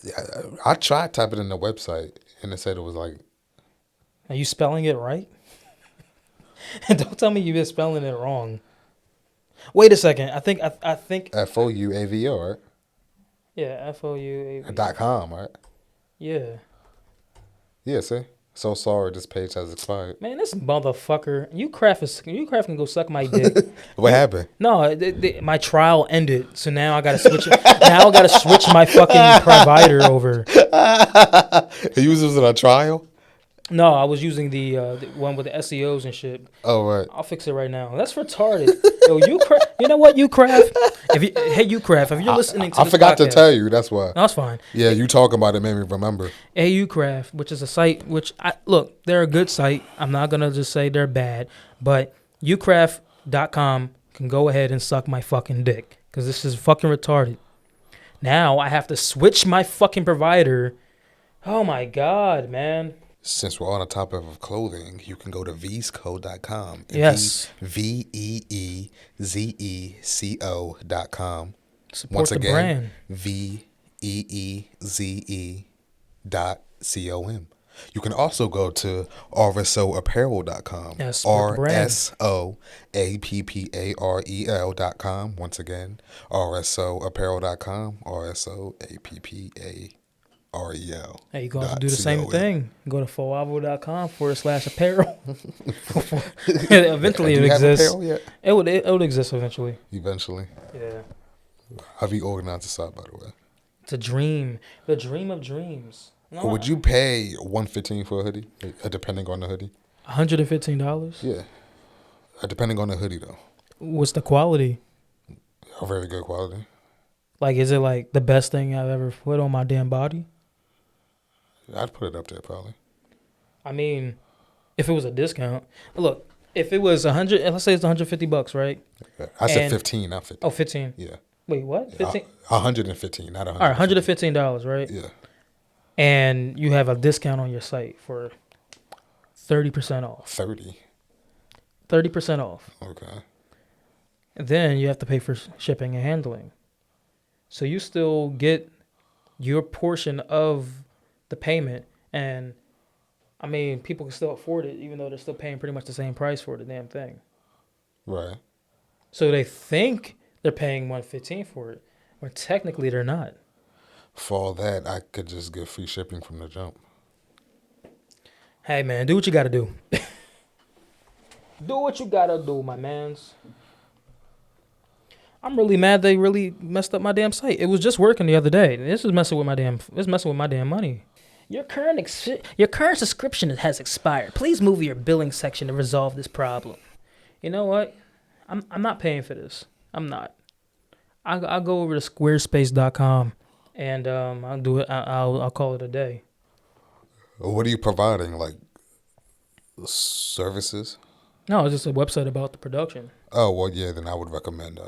Speaker 2: Yeah, I tried typing in the website, and it said it was like.
Speaker 1: Are you spelling it right? Don't tell me you've been spelling it wrong. Wait a second. I think
Speaker 2: FouAVO, right?
Speaker 1: Yeah, FouAVO.
Speaker 2: .com, right?
Speaker 1: Yeah.
Speaker 2: Yeah, see? So sorry, this page has expired.
Speaker 1: Man, this motherfucker. Ucraft can go suck my dick.
Speaker 2: What happened?
Speaker 1: No, my trial ended, so now I gotta switch. Now I gotta switch my fucking provider over.
Speaker 2: You was using a trial?
Speaker 1: No, I was using the one with the SEOs and shit.
Speaker 2: Oh, right.
Speaker 1: I'll fix it right now. That's retarded. Yo, Ucraft. You know what, Ucraft? Hey, Ucraft, if you're listening to this
Speaker 2: I forgot
Speaker 1: podcast,
Speaker 2: to tell you. That's why.
Speaker 1: No, that's fine.
Speaker 2: Yeah, you talking about it made me remember.
Speaker 1: Hey, Ucraft, which is a site which look, they're a good site. I'm not gonna just say they're bad, but Ucraft.com can go ahead and suck my fucking dick because this is fucking retarded. Now I have to switch my fucking provider. Oh my god, man.
Speaker 2: Since we're on the topic of clothing, you can go to veezco.com.
Speaker 1: Yes.
Speaker 2: VEEZECO.com.
Speaker 1: Support
Speaker 2: Once
Speaker 1: the
Speaker 2: again,
Speaker 1: brand.
Speaker 2: VEEZE.com. You can also go to rsoapparel.com.
Speaker 1: Yes, support the brand.
Speaker 2: RSOAPPAREL.com. Once again, rsoapparel.com. RSOAPPAREL. REL.
Speaker 1: Hey, you gonna have to do the same thing. Go to FouAVO.com/apparel. Eventually,
Speaker 2: Do
Speaker 1: it
Speaker 2: you have
Speaker 1: exists.
Speaker 2: apparel yet?
Speaker 1: It would exist eventually.
Speaker 2: Eventually.
Speaker 1: Yeah.
Speaker 2: Have you organized the site, by the way?
Speaker 1: It's a dream. The dream of dreams. No,
Speaker 2: Would you pay $115 for a hoodie, depending on the hoodie?
Speaker 1: $115?
Speaker 2: Yeah, depending on the hoodie though.
Speaker 1: What's the quality?
Speaker 2: A very good quality.
Speaker 1: Like, is it like the best thing I've ever put on my damn body?
Speaker 2: I'd put it up there probably.
Speaker 1: I mean, if it was a discount. Look, if it was 100, let's say it's $150, right?
Speaker 2: I said 15, not 50.
Speaker 1: Oh, 15.
Speaker 2: Yeah.
Speaker 1: Wait, what? 15?
Speaker 2: 115, not 100.
Speaker 1: All right, $115, right?
Speaker 2: Yeah.
Speaker 1: And you have a discount on your site for 30% off.
Speaker 2: 30.
Speaker 1: 30% off.
Speaker 2: Okay.
Speaker 1: And then you have to pay for shipping and handling. So you still get your portion of the payment. And, I mean, people can still afford it, even though they're still paying pretty much the same price for the damn thing.
Speaker 2: Right.
Speaker 1: So they think they're paying $115 for it, when technically they're not.
Speaker 2: For all that, I could just get free shipping from the jump.
Speaker 1: Hey, man, do what you got to do. Do what you got to do, my mans. I'm really mad they really messed up my damn site. It was just working the other day. This is messing with my damn money. Your current subscription has expired. Please move your billing section to resolve this problem. You know what? I'm not paying for this. I'm not. I'll go over to squarespace.com and I'll do it. I'll call it a day.
Speaker 2: What are you providing? Like services?
Speaker 1: No, it's just a website about the production.
Speaker 2: Oh, well, yeah, then I would recommend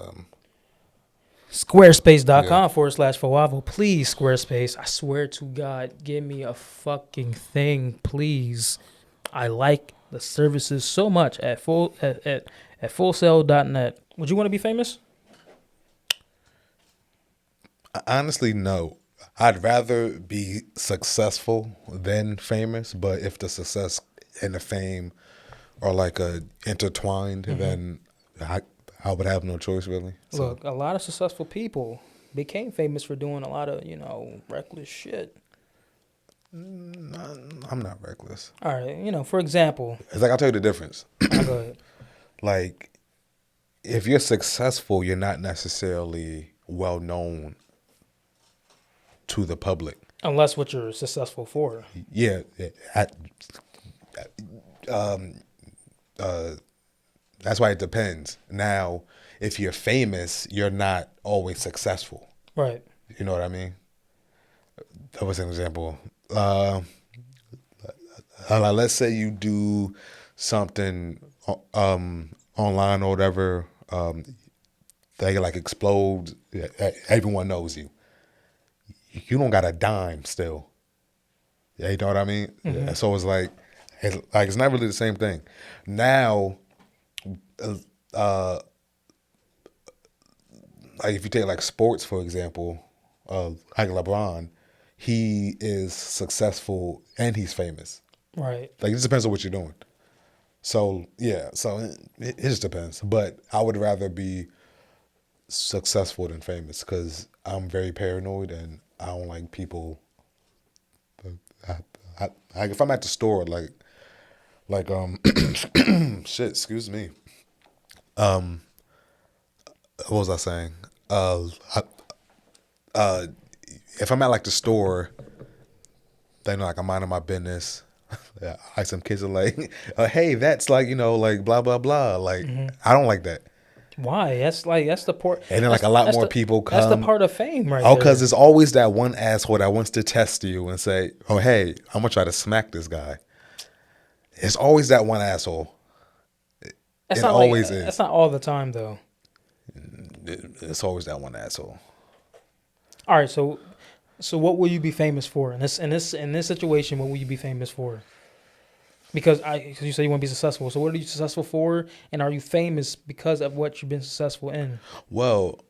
Speaker 1: Squarespace.com/FouAVO. Please, Squarespace. I swear to God, give me a fucking thing, please. I like the services so much at fullsell.net. Would you want to be famous?
Speaker 2: honestly, no. I'd rather be successful than famous, but if the success and the fame are like intertwined, then I would have no choice, really. So.
Speaker 1: Look, a lot of successful people became famous for doing a lot of, reckless shit.
Speaker 2: I'm not reckless.
Speaker 1: All right, for example.
Speaker 2: It's like, I'll tell you the difference.
Speaker 1: Go ahead.
Speaker 2: Like, if you're successful, you're not necessarily well known to the public.
Speaker 1: Unless what you're successful for.
Speaker 2: Yeah. That's why it depends. Now, if you're famous, you're not always successful.
Speaker 1: Right.
Speaker 2: You know what I mean? That was an example. Let's say you do something online or whatever, they like explode. Everyone knows you. You don't got a dime still. You know what I mean? Mm-hmm. So it's like it's not really the same thing. Now, like if you take like sports for example, like LeBron, he is successful and he's famous.
Speaker 1: Right.
Speaker 2: Like, it just depends on what you're doing. So yeah, so it just depends. But I would rather be successful than famous because I'm very paranoid and I don't like people. If I'm at the store, like shit. Excuse me. What was I saying? If I'm at like the store, then like I'm minding my business. Like some kids are like, "Hey, that's like like blah blah blah." Like I don't like that.
Speaker 1: Why? That's the part.
Speaker 2: And then like a lot more people come.
Speaker 1: That's the part of fame, right?
Speaker 2: Oh, because there's always that one asshole that wants to test you and say, "Oh, hey, I'm gonna try to smack this guy." It's always that one asshole.
Speaker 1: It always is. That's not all the time, though.
Speaker 2: It's always that one asshole.
Speaker 1: All right, so what will you be famous for in this situation? What will you be famous for? Because you say you want to be successful. So what are you successful for, and are you famous because of what you've been successful in?
Speaker 2: Well,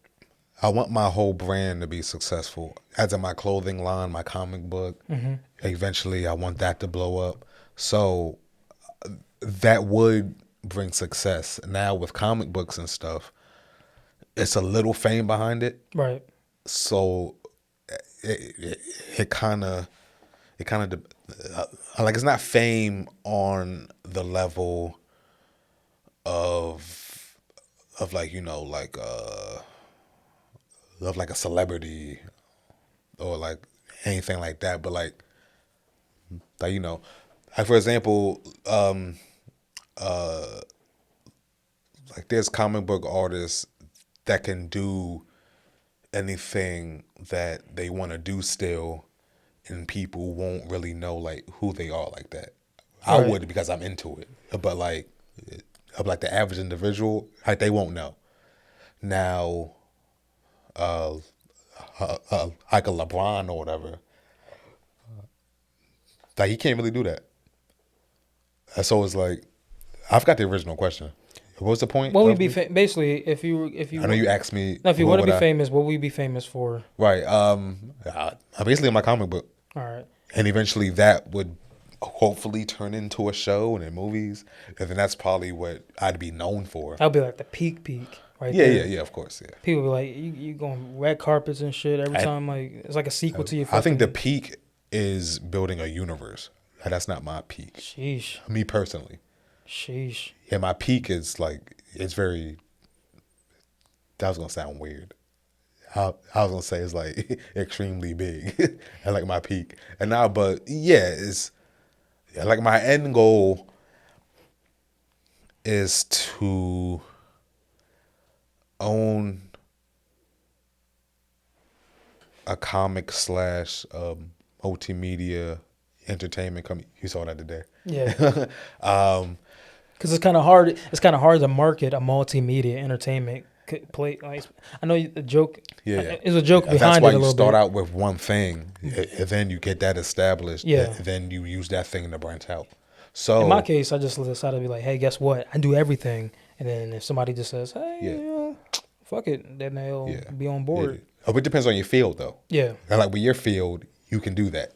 Speaker 2: I want my whole brand to be successful. As in my clothing line, my comic book. Mm-hmm. Eventually, I want that to blow up. So that would bring success. Now with comic books and stuff, it's a little fame behind it.
Speaker 1: Right.
Speaker 2: So it kind of like it's not fame on the level of like of like a celebrity or like anything like that, but like like for example, like there's comic book artists that can do anything that they want to do still, and people won't really know like who they are like that. I would, because I'm into it, but like the average individual, like they won't know. Now, like a LeBron or whatever, like he can't really do that. So it's like, I forgot the original question. What was the point?
Speaker 1: What would be basically if you
Speaker 2: I know you asked me.
Speaker 1: No, if you want to be famous, what would you be famous for?
Speaker 2: Right. Basically, my comic book.
Speaker 1: All right.
Speaker 2: And eventually, that would hopefully turn into a show and in movies, and then that's probably what I'd be known for.
Speaker 1: That'll be like the peak, right?
Speaker 2: Yeah,
Speaker 1: there.
Speaker 2: yeah, of course, yeah.
Speaker 1: People be like, you going red carpets and shit every time. Like it's like a sequel to your.
Speaker 2: I think the peak is building a universe. That's not my peak.
Speaker 1: Sheesh.
Speaker 2: Me personally.
Speaker 1: Sheesh.
Speaker 2: Yeah, my peak is like, it's very, that was gonna sound weird. I was gonna say it's like extremely big. I like my peak. And now, but yeah, it's like my end goal is to own a comic / multimedia entertainment company. You saw that today.
Speaker 1: Yeah. Because it's kind of hard. It's kind of hard to market a multimedia entertainment play. Like, I know the joke.
Speaker 2: Yeah,
Speaker 1: there's a joke behind
Speaker 2: that's
Speaker 1: it
Speaker 2: why
Speaker 1: a little
Speaker 2: you start
Speaker 1: bit.
Speaker 2: out with one thing, and then you get that established.
Speaker 1: Yeah.
Speaker 2: And then you use that thing to branch out. So
Speaker 1: in my case, I just decided to be like, hey, guess what? I do everything, and then if somebody just says, hey,
Speaker 2: Yeah.
Speaker 1: Fuck it, then they'll be on board.
Speaker 2: Yeah. Oh, it depends on your field, though.
Speaker 1: Yeah.
Speaker 2: And like with your field, you can do that.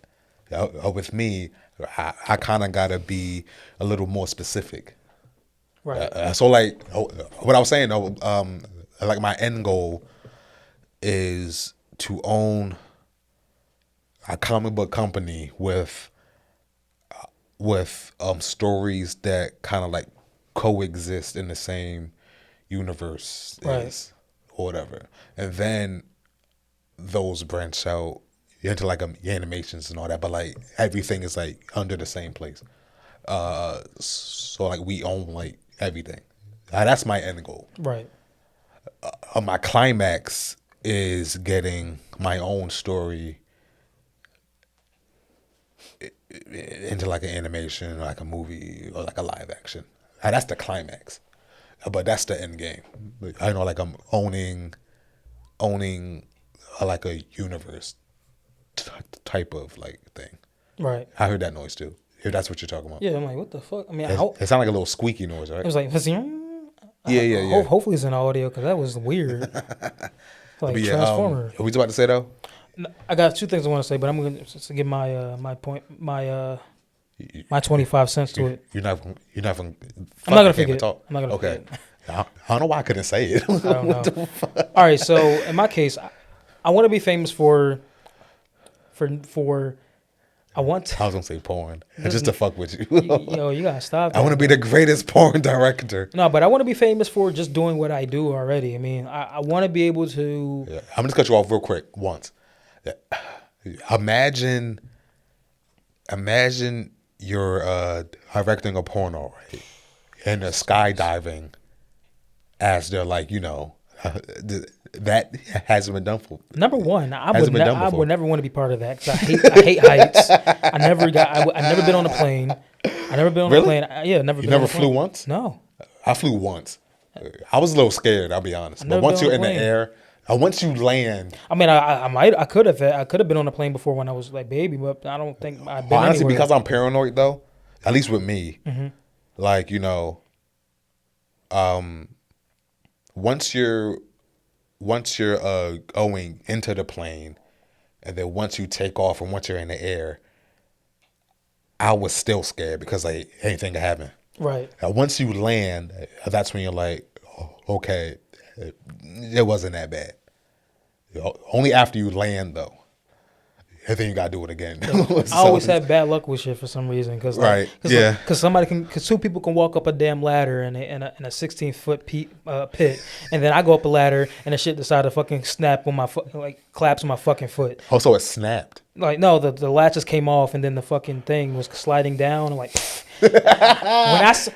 Speaker 2: With me, I kind of gotta be a little more specific.
Speaker 1: Right.
Speaker 2: So like what I was saying though, like my end goal is to own a comic book company with stories that kind of like coexist in the same universe as or whatever, and then those branch out into like animations and all that, but like everything is like under the same place. So like we own like everything. That's my end goal.
Speaker 1: Right.
Speaker 2: My climax is getting my own story into like an animation or like a movie or like a live action. That's the climax, but that's the end game. I know, like I'm owning like a universe type of like thing.
Speaker 1: Right.
Speaker 2: I heard that noise too. If that's what you're talking about.
Speaker 1: Yeah, I'm like, what the fuck? I mean,
Speaker 2: It sounded like a little squeaky noise, right?
Speaker 1: it was like,
Speaker 2: Yeah.
Speaker 1: Hopefully it's in audio because that was weird. Like Transformer.
Speaker 2: Are we about to say though?
Speaker 1: I got two things I want to say, but I'm going to give my my point, my 25 cents to it.
Speaker 2: You're not gonna.
Speaker 1: I'm not gonna forget.
Speaker 2: Talk.
Speaker 1: I'm not gonna
Speaker 2: Okay.
Speaker 1: forget.
Speaker 2: I don't know why I couldn't say it.
Speaker 1: I don't know. All right, so in my case, I want to be famous for. I want to,
Speaker 2: I was gonna say porn, just to fuck with you.
Speaker 1: you gotta stop.
Speaker 2: I want to be the greatest porn director.
Speaker 1: No, but I want to be famous for just doing what I do already. I mean, I want to be able to.
Speaker 2: Yeah. I'm gonna cut you off real quick once. Imagine you're directing a porno, right? And they're skydiving as they're like, that hasn't been done for.
Speaker 1: Number one, I
Speaker 2: Hasn't
Speaker 1: would
Speaker 2: been done
Speaker 1: I
Speaker 2: before.
Speaker 1: would never want to be part of that because I hate heights. I never been on a plane. I never been on
Speaker 2: Really?
Speaker 1: a plane. Yeah, never.
Speaker 2: You
Speaker 1: been on
Speaker 2: never
Speaker 1: a
Speaker 2: flew
Speaker 1: plane.
Speaker 2: once?
Speaker 1: No.
Speaker 2: I flew once. I was a little scared, I'll be honest. But
Speaker 1: never
Speaker 2: once
Speaker 1: been
Speaker 2: you're
Speaker 1: on
Speaker 2: in
Speaker 1: a
Speaker 2: the
Speaker 1: plane.
Speaker 2: air, once you land,
Speaker 1: I mean, I could have been on a plane before when I was like baby, but I don't think I've been
Speaker 2: honestly,
Speaker 1: anywhere.
Speaker 2: because I'm paranoid though, at least with me,
Speaker 1: Mm-hmm.
Speaker 2: like, once you're going into the plane, and then once you take off and once you're in the air, I was still scared because like anything could happen.
Speaker 1: Right.
Speaker 2: Once you land, that's when you're like, oh, okay, it wasn't that bad. Only after you land though. and then you gotta do it again.
Speaker 1: I always have bad luck with shit for some reason. Cause
Speaker 2: Right.
Speaker 1: Because two people can walk up a damn ladder in a 16-foot pit, and then I go up a ladder and the shit decided to fucking snap on my foot, like collapse on my fucking foot.
Speaker 2: Oh, so it snapped.
Speaker 1: Like no, the latches came off and then the fucking thing was sliding down. I'm like,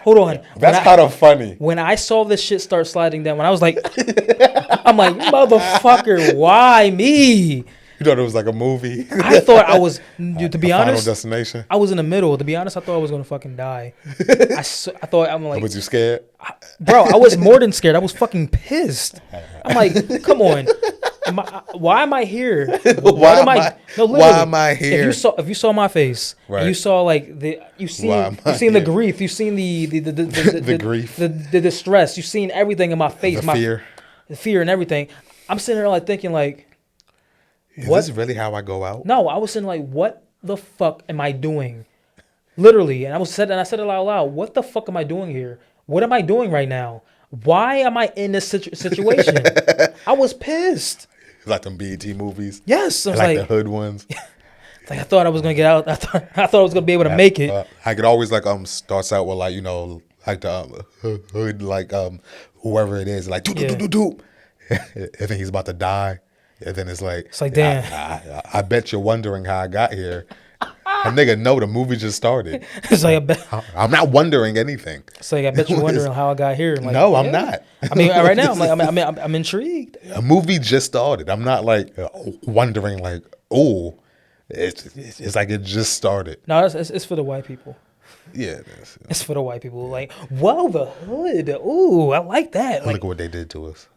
Speaker 1: hold on.
Speaker 2: That's kind of funny.
Speaker 1: When I saw this shit start sliding down, when I was like, I'm like, motherfucker, why me?
Speaker 2: You thought it was like a movie.
Speaker 1: I thought I was, dude, to be honest,
Speaker 2: Final Destination.
Speaker 1: I was in the middle. To be honest, I thought I was gonna fucking die. I thought I'm like,
Speaker 2: Was you scared?
Speaker 1: bro, I was more than scared. I was fucking pissed. I'm like, come on, why am I here?
Speaker 2: Why am I here?
Speaker 1: If you saw my face,
Speaker 2: Right.
Speaker 1: and you saw like you've seen the grief, you've seen the
Speaker 2: grief,
Speaker 1: the distress, you've seen everything in my face,
Speaker 2: the
Speaker 1: fear and everything. I'm sitting there like thinking like,
Speaker 2: is this really how I go out?
Speaker 1: no, I was sitting like, what the fuck am I doing? Literally, and I said it out loud. What the fuck am I doing here? What am I doing right now? Why am I in this situation? I was pissed.
Speaker 2: Like them BET movies.
Speaker 1: Yes, I was
Speaker 2: like the hood ones.
Speaker 1: Like I thought I was gonna get out. I thought I was gonna be able to make it.
Speaker 2: I could always like starts out with like like the hood like whoever it is like do, and then he's about to die, and then it's like
Speaker 1: damn.
Speaker 2: I bet you're wondering how I got here. A nigga, no, the movie just started.
Speaker 1: It's like
Speaker 2: I'm not wondering anything.
Speaker 1: It's like I bet you're wondering how I got here. Like,
Speaker 2: no, I'm not.
Speaker 1: I mean, right now I'm intrigued.
Speaker 2: A movie just started. I'm not like wondering like, oh, it's like it just started.
Speaker 1: No, it's for the white people.
Speaker 2: Yeah, it is.
Speaker 1: It's for the white people. Like, whoa, the hood. Ooh, I like that. Like,
Speaker 2: look at what they did to us.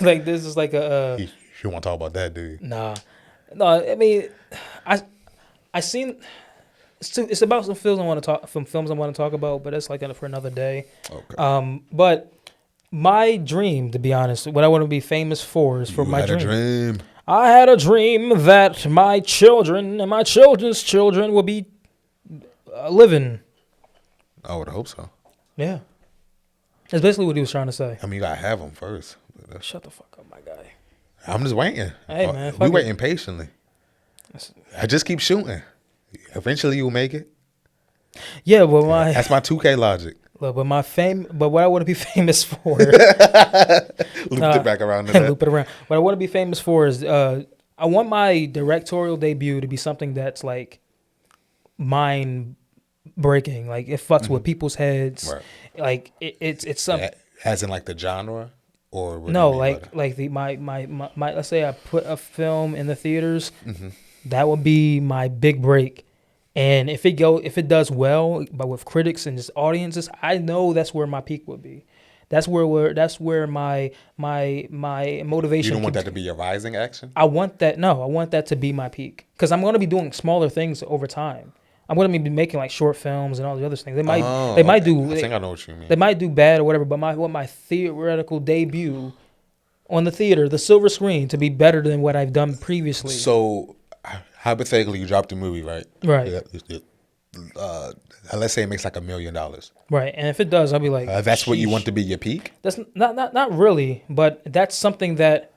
Speaker 1: like this is like a.
Speaker 2: You want to talk about that, do you?
Speaker 1: Nah, no. I mean, I seen. It's about some films I want to talk about, but it's like for another day.
Speaker 2: Okay.
Speaker 1: But my dream, to be honest, what I want to be famous for is for my dream. I had a dream that my children and my children's children will be living.
Speaker 2: I would hope so.
Speaker 1: Yeah. That's basically what he was trying to say.
Speaker 2: I mean, you gotta have them first.
Speaker 1: Shut the fuck up, my guy.
Speaker 2: I'm just waiting.
Speaker 1: Hey, man.
Speaker 2: We waiting patiently. I just keep shooting. Eventually, you'll make it.
Speaker 1: Yeah, but
Speaker 2: that's my 2K logic.
Speaker 1: Look, but what I want to be famous for.
Speaker 2: Loop it back around to that.
Speaker 1: Loop it around. What I want to be famous for is I want my directorial debut to be something that's like mind breaking. Like it fucks with people's heads. Right. Like it's something.
Speaker 2: As in like the genre, or
Speaker 1: no, like my let's say I put a film in the theaters, that would be my big break. And if it does well, but with critics and just audiences, I know that's where my peak would be. That's where my motivation.
Speaker 2: You don't want that to be your rising action?
Speaker 1: I want that. No, I want that to be my peak because I'm going to be doing smaller things over time. I'm going to be making like short films and all the other things. They might do.
Speaker 2: I think I know what you mean.
Speaker 1: They might do bad or whatever, but my theoretical debut on the theater, the silver screen, to be better than what I've done previously.
Speaker 2: So. Hypothetically, you dropped a movie, right?
Speaker 1: Right.
Speaker 2: Let's say it makes like $1 million.
Speaker 1: Right, and if it does, I'll be like,
Speaker 2: that's what you want to be your peak?
Speaker 1: That's not really, but that's something that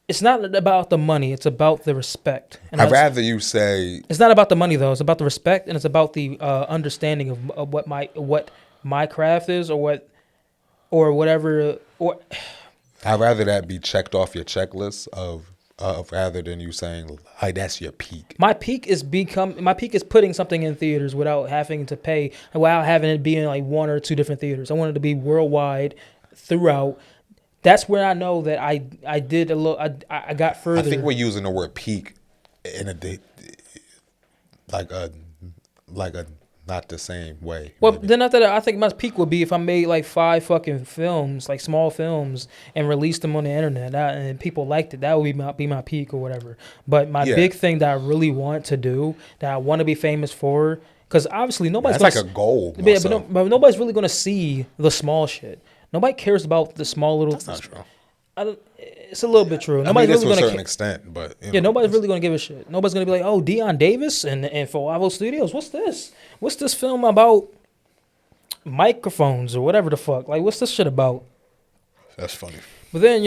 Speaker 1: it's not about the money. It's about the respect. And
Speaker 2: I'd rather you say
Speaker 1: it's not about the money though. It's about the respect, and it's about the understanding of what my craft is, or whatever. Or
Speaker 2: I'd rather that be checked off your checklist of rather than you saying, "Hey, that's your peak."
Speaker 1: My peak is putting something in theaters without having to pay, without having it be in like 1 or 2 different theaters. I wanted to be worldwide throughout. That's where I know that I did a little. I got further.
Speaker 2: I think we're using the word peak in a like a not the same way.
Speaker 1: Well,
Speaker 2: maybe.
Speaker 1: then after that, I think my peak would be if I made like 5 fucking films, like small films, and released them on the internet, and people liked it. That would be my peak or whatever. But my big thing that I really want to do, that I want to be famous for, because obviously nobody's.
Speaker 2: That's like a goal.
Speaker 1: Yeah, but nobody's really gonna see the small shit. Nobody cares about the small little.
Speaker 2: That's not true.
Speaker 1: It's a little bit true. Nobody's really
Speaker 2: to a
Speaker 1: gonna
Speaker 2: certain extent, but
Speaker 1: nobody's really gonna give a shit. Nobody's gonna be like, "Oh, Dion Davis and FouAVO Studios. What's this? What's this film about? Microphones or whatever the fuck? Like, what's this shit about?"
Speaker 2: That's funny.
Speaker 1: But then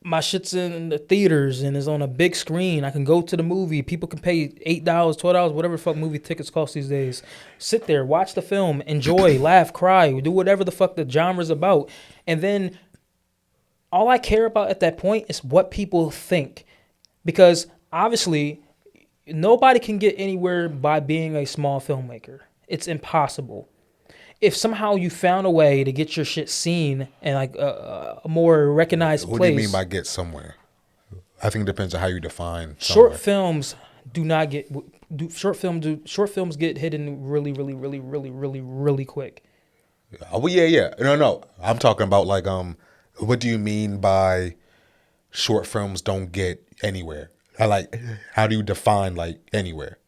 Speaker 1: my shit's in the theaters and is on a big screen. I can go to the movie. People can pay $8, $12, whatever the fuck movie tickets cost these days. Sit there, watch the film, enjoy, laugh, cry, do whatever the fuck the genre's about. And then all I care about at that point is what people think. Because obviously, nobody can get anywhere by being a small filmmaker. It's impossible. If somehow you found a way to get your shit seen in like a more recognized place.
Speaker 2: What do you mean by get somewhere? I think it depends on how you define
Speaker 1: short films. Short films get hidden really quick.
Speaker 2: Oh, well, yeah. No. I'm talking about like what do you mean by short films don't get anywhere? How do you define like anywhere?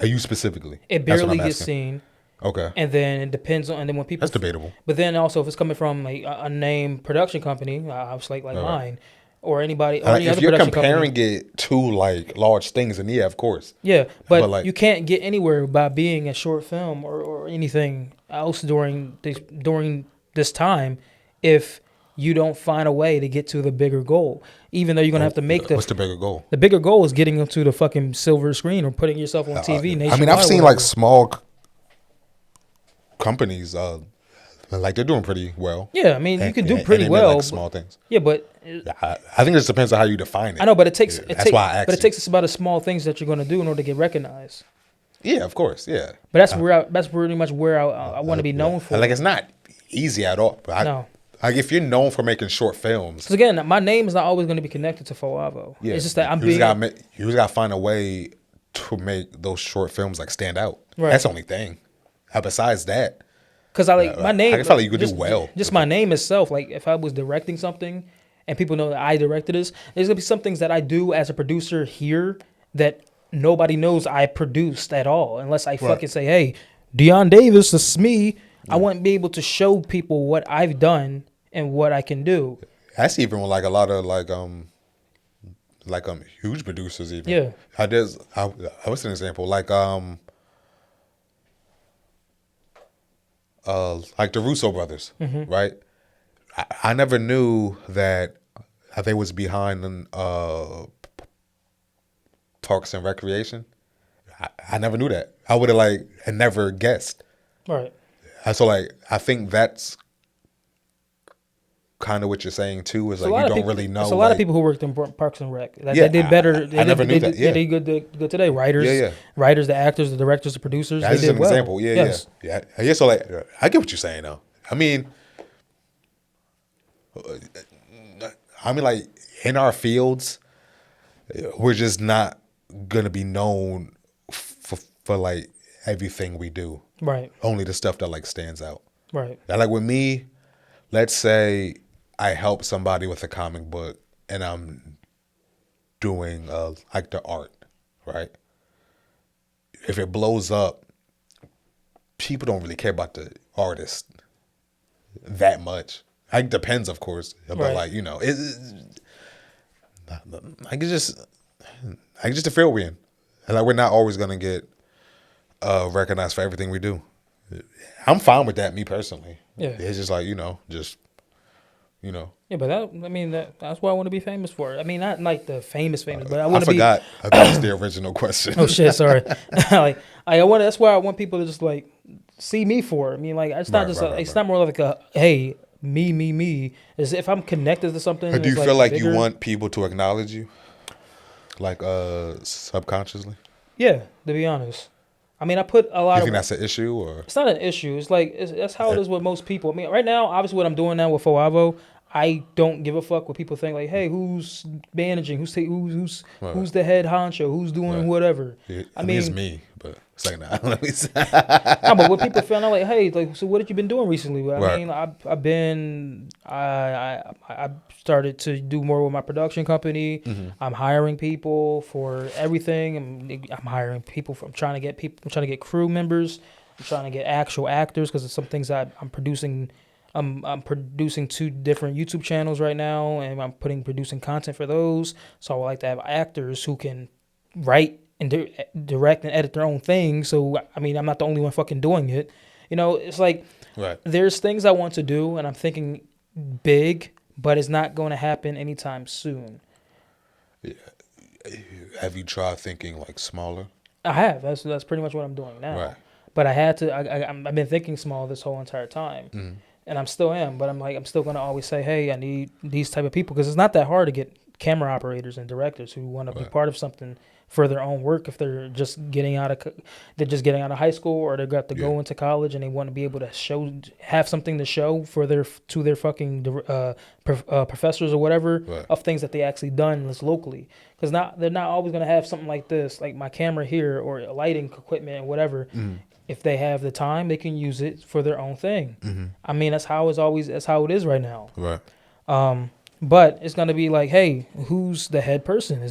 Speaker 2: Are you specifically?
Speaker 1: It barely gets seen.
Speaker 2: Okay.
Speaker 1: And then it depends on, and then when people.
Speaker 2: That's debatable.
Speaker 1: But then also, if it's coming from a named production company, obviously like mine, or anybody, or any other production company.
Speaker 2: If you're comparing it to like large things, then yeah, of course.
Speaker 1: Yeah, but like, you can't get anywhere by being a short film or anything else during this time if you don't find a way to get to the bigger goal. Even though you're gonna have to make
Speaker 2: what's the bigger goal?
Speaker 1: The bigger goal is getting into the fucking silver screen or putting yourself on TV.
Speaker 2: I mean, I've seen like small companies, like they're doing pretty well.
Speaker 1: Yeah, I mean, you can do pretty well.
Speaker 2: Like small things.
Speaker 1: Yeah, but
Speaker 2: I think it just depends on how you define it.
Speaker 1: I know, but it takes.
Speaker 2: That's why I asked.
Speaker 1: But it takes us about the small things that you're going to do in order to get recognized.
Speaker 2: Yeah, of course. Yeah.
Speaker 1: But that's pretty much where I want to be known for.
Speaker 2: Like, it's not easy at all. But
Speaker 1: no.
Speaker 2: Like, if you're known for making short films.
Speaker 1: Because again, my name is not always going to be connected to FouAVO. Yeah. It's just that you
Speaker 2: just got to find a way to make those short films like stand out.
Speaker 1: Right.
Speaker 2: That's the only thing. Besides that.
Speaker 1: Because my name.
Speaker 2: I feel like you could do well.
Speaker 1: Just my name itself. Like if I was directing something and people know that I directed this, there's going to be some things that I do as a producer here that nobody knows I produced at all. Unless I fucking say, hey, Deion Davis, this is me. I wouldn't be able to show people what I've done and what I can do.
Speaker 2: That's even with like a lot of like huge producers even.
Speaker 1: Yeah.
Speaker 2: What's an example? Like the Russo brothers, right? I never knew that they was behind Parks and Recreation. I never knew that. I would have never guessed.
Speaker 1: Right.
Speaker 2: So I think that's kind of what you're saying too. Is like you don't really know.
Speaker 1: There's a lot of people who worked in Parks and Rec. They did better.
Speaker 2: I never knew that. Yeah,
Speaker 1: they did good today. Writers, writers, the actors, the directors, the producers.
Speaker 2: That's
Speaker 1: they did
Speaker 2: an
Speaker 1: well.
Speaker 2: example. Yeah. So I get what you're saying though. I mean, like in our fields, we're just not gonna be known for like everything we do.
Speaker 1: Right.
Speaker 2: Only the stuff that like stands out.
Speaker 1: Right.
Speaker 2: Now, like with me, let's say I help somebody with a comic book and I'm doing like the art, right? If it blows up, people don't really care about the artist that much. It depends, of course, but like it's just the field we're in. And like we're not always gonna get recognized for everything we do. I'm fine with that, me personally.
Speaker 1: Yeah,
Speaker 2: it's just like
Speaker 1: Yeah, but that's what I want to be famous for. I mean, not like the famous, but I want to be.
Speaker 2: I forgot that was the original question.
Speaker 1: Oh shit, sorry. That's why I want people to just like see me for. I mean, like it's not it's not more like a hey me. As if I'm connected to something.
Speaker 2: Do you feel like bigger. You want people to acknowledge you, like subconsciously?
Speaker 1: Yeah, to be honest. I mean, I put a lot.
Speaker 2: You think that's an issue, or
Speaker 1: it's not an issue? It's like that's how it is with most people. I mean, right now, obviously, what I'm doing now with FouAVO, I don't give a fuck what people think. Like, hey, who's managing? Who's the head honcho? Who's doing whatever?
Speaker 2: Yeah, I mean, it's me, but it's like nah.
Speaker 1: No, but when people found out, like, hey, like, so what have you been doing recently? I mean, I started to do more with my production company. Mm-hmm. I'm hiring people for everything. I'm hiring people. I'm trying to get crew members. I'm trying to get actual actors because some things I'm producing. I'm producing 2 different YouTube channels right now, and I'm producing content for those. So I would like to have actors who can write and direct and edit their own thing. So I mean, I'm not the only one fucking doing it. It's like there's things I want to do, and I'm thinking big, but it's not going to happen anytime soon.
Speaker 2: Have you tried thinking like smaller?
Speaker 1: I have. That's pretty much what I'm doing now.
Speaker 2: Right.
Speaker 1: But I had to. I've been thinking small this whole entire time, and I'm still am. But I'm still going to always say, hey, I need these type of people, because it's not that hard to get camera operators and directors who want to be part of something for their own work. If they're just getting out of high school, or they got to go into college and they want to be able to have something to show for their fucking professors or whatever of things that they actually done locally. Because they're not always going to have something like this, like my camera here, or lighting equipment or whatever. If they have the time, they can use it for their own thing. I mean, that's how it is right now.
Speaker 2: Right.
Speaker 1: But it's gonna be like, hey, who's the head person?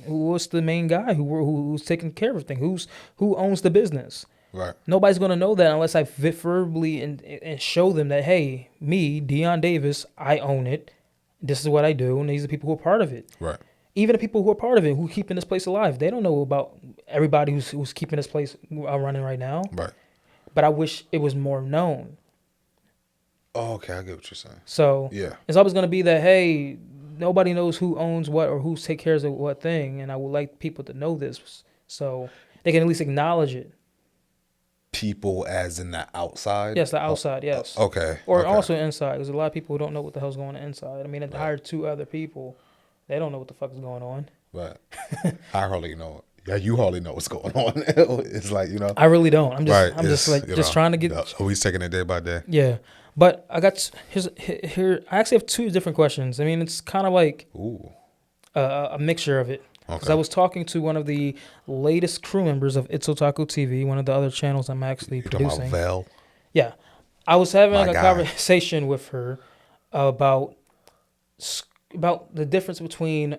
Speaker 1: What's the main guy who's taking care of everything? Who owns the business?
Speaker 2: Right.
Speaker 1: Nobody's gonna know that unless I verbally and show them that, hey, me, Dion Davis, I own it. This is what I do, and these are the people who are part of it.
Speaker 2: Right.
Speaker 1: Even the people who are part of it, who are keeping this place alive, they don't know about everybody who's keeping this place running right now.
Speaker 2: Right.
Speaker 1: But I wish it was more known.
Speaker 2: Oh, okay, I get what you're saying.
Speaker 1: So
Speaker 2: yeah,
Speaker 1: it's always going to be that, hey, nobody knows who owns what or who takes care of what thing, and I would like people to know this so they can at least acknowledge it.
Speaker 2: People as in the outside?
Speaker 1: Yes, the outside, yes.
Speaker 2: Okay.
Speaker 1: Or also inside, because a lot of people don't know what the hell's going on inside. I mean, I hired 2 other people. They don't know what the fuck is going on.
Speaker 2: Right. I hardly know it. Yeah, you hardly know what's going on. It's like, I
Speaker 1: really don't. I'm just trying to get.
Speaker 2: Always taking it day by day.
Speaker 1: Yeah. But I got here. I actually have 2 different questions. I mean, it's kind of like a mixture of it. Because I was talking to one of the latest crew members of It's Otaku TV, one of the other channels I'm actually producing.
Speaker 2: Talking about Val?
Speaker 1: Yeah. I was having a conversation with her about the difference between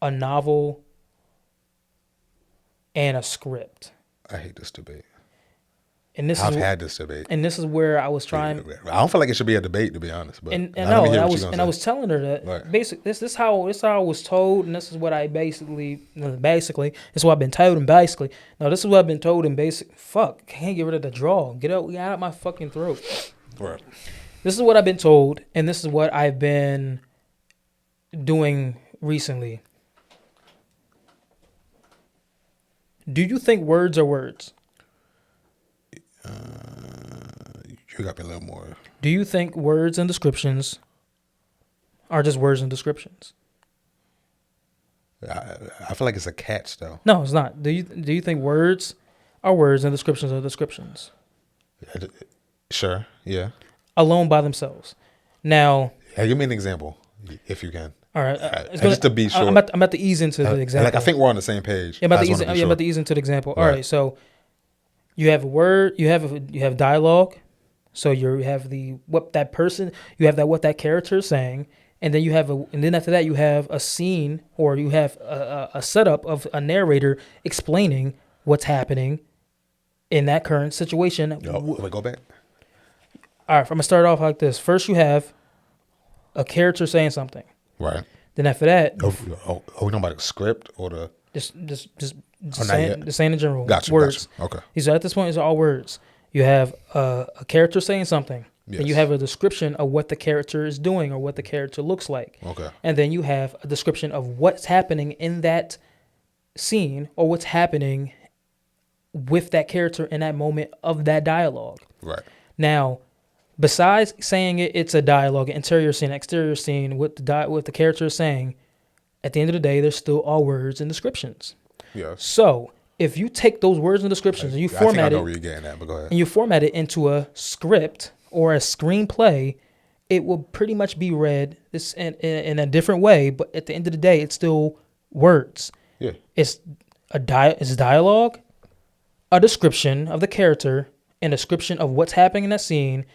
Speaker 1: a novel and a script.
Speaker 2: I hate this debate.
Speaker 1: And
Speaker 2: I've had this debate,
Speaker 1: and this is where I was trying.
Speaker 2: I don't feel like it should be a debate, to be honest. But
Speaker 1: I was telling her that basically this is how I was told, and this is what I basically this is what I've been told, and basically this is what I've been told, and fuck, can't get rid of the draw. Get out of my fucking throat.
Speaker 2: Right.
Speaker 1: This is what I've been told, and this is what I've been doing recently. Do you think words are words?
Speaker 2: You got me a little more.
Speaker 1: Do you think words and descriptions are just words and descriptions?
Speaker 2: I feel like it's a catch, though.
Speaker 1: No, it's not. Do you think words are words and descriptions are descriptions?
Speaker 2: Sure. Yeah.
Speaker 1: Alone by themselves. Now.
Speaker 2: Yeah, give me an example, if you can.
Speaker 1: All right.
Speaker 2: Just to be sure.
Speaker 1: I'm about to ease into the example.
Speaker 2: Like, I think we're on the same page.
Speaker 1: I'm about to ease into the example. All right. So you have a word. You have dialogue. So you have what that character is saying, and then after that you have a scene, or you have a setup of a narrator explaining what's happening in that current situation.
Speaker 2: Go back.
Speaker 1: All right. I'm gonna start off like this. First, you have a character saying something.
Speaker 2: Right.
Speaker 1: Then after that,
Speaker 2: are we talking about a script or the
Speaker 1: saying in general?
Speaker 2: Gotcha.
Speaker 1: Words.
Speaker 2: Gotcha. Okay.
Speaker 1: So at this point, it's all words. You have a character saying something. Yes. And you have a description of what the character is doing or what the character looks like.
Speaker 2: Okay.
Speaker 1: And then you have a description of what's happening in that scene or what's happening with that character in that moment of that dialogue.
Speaker 2: Right.
Speaker 1: Now, besides saying it's a dialogue, interior scene, exterior scene, what the character is saying, at the end of the day, there's still all words and descriptions.
Speaker 2: Yes.
Speaker 1: So if you take those words and descriptions and you format it, I know where you're getting at, but go ahead. And you format it into a script or a screenplay, it will pretty much be read in a different way. But at the end of the day, it's still words.
Speaker 2: Yeah.
Speaker 1: It's dialogue, a description of the character, and a description of what's happening in that scene,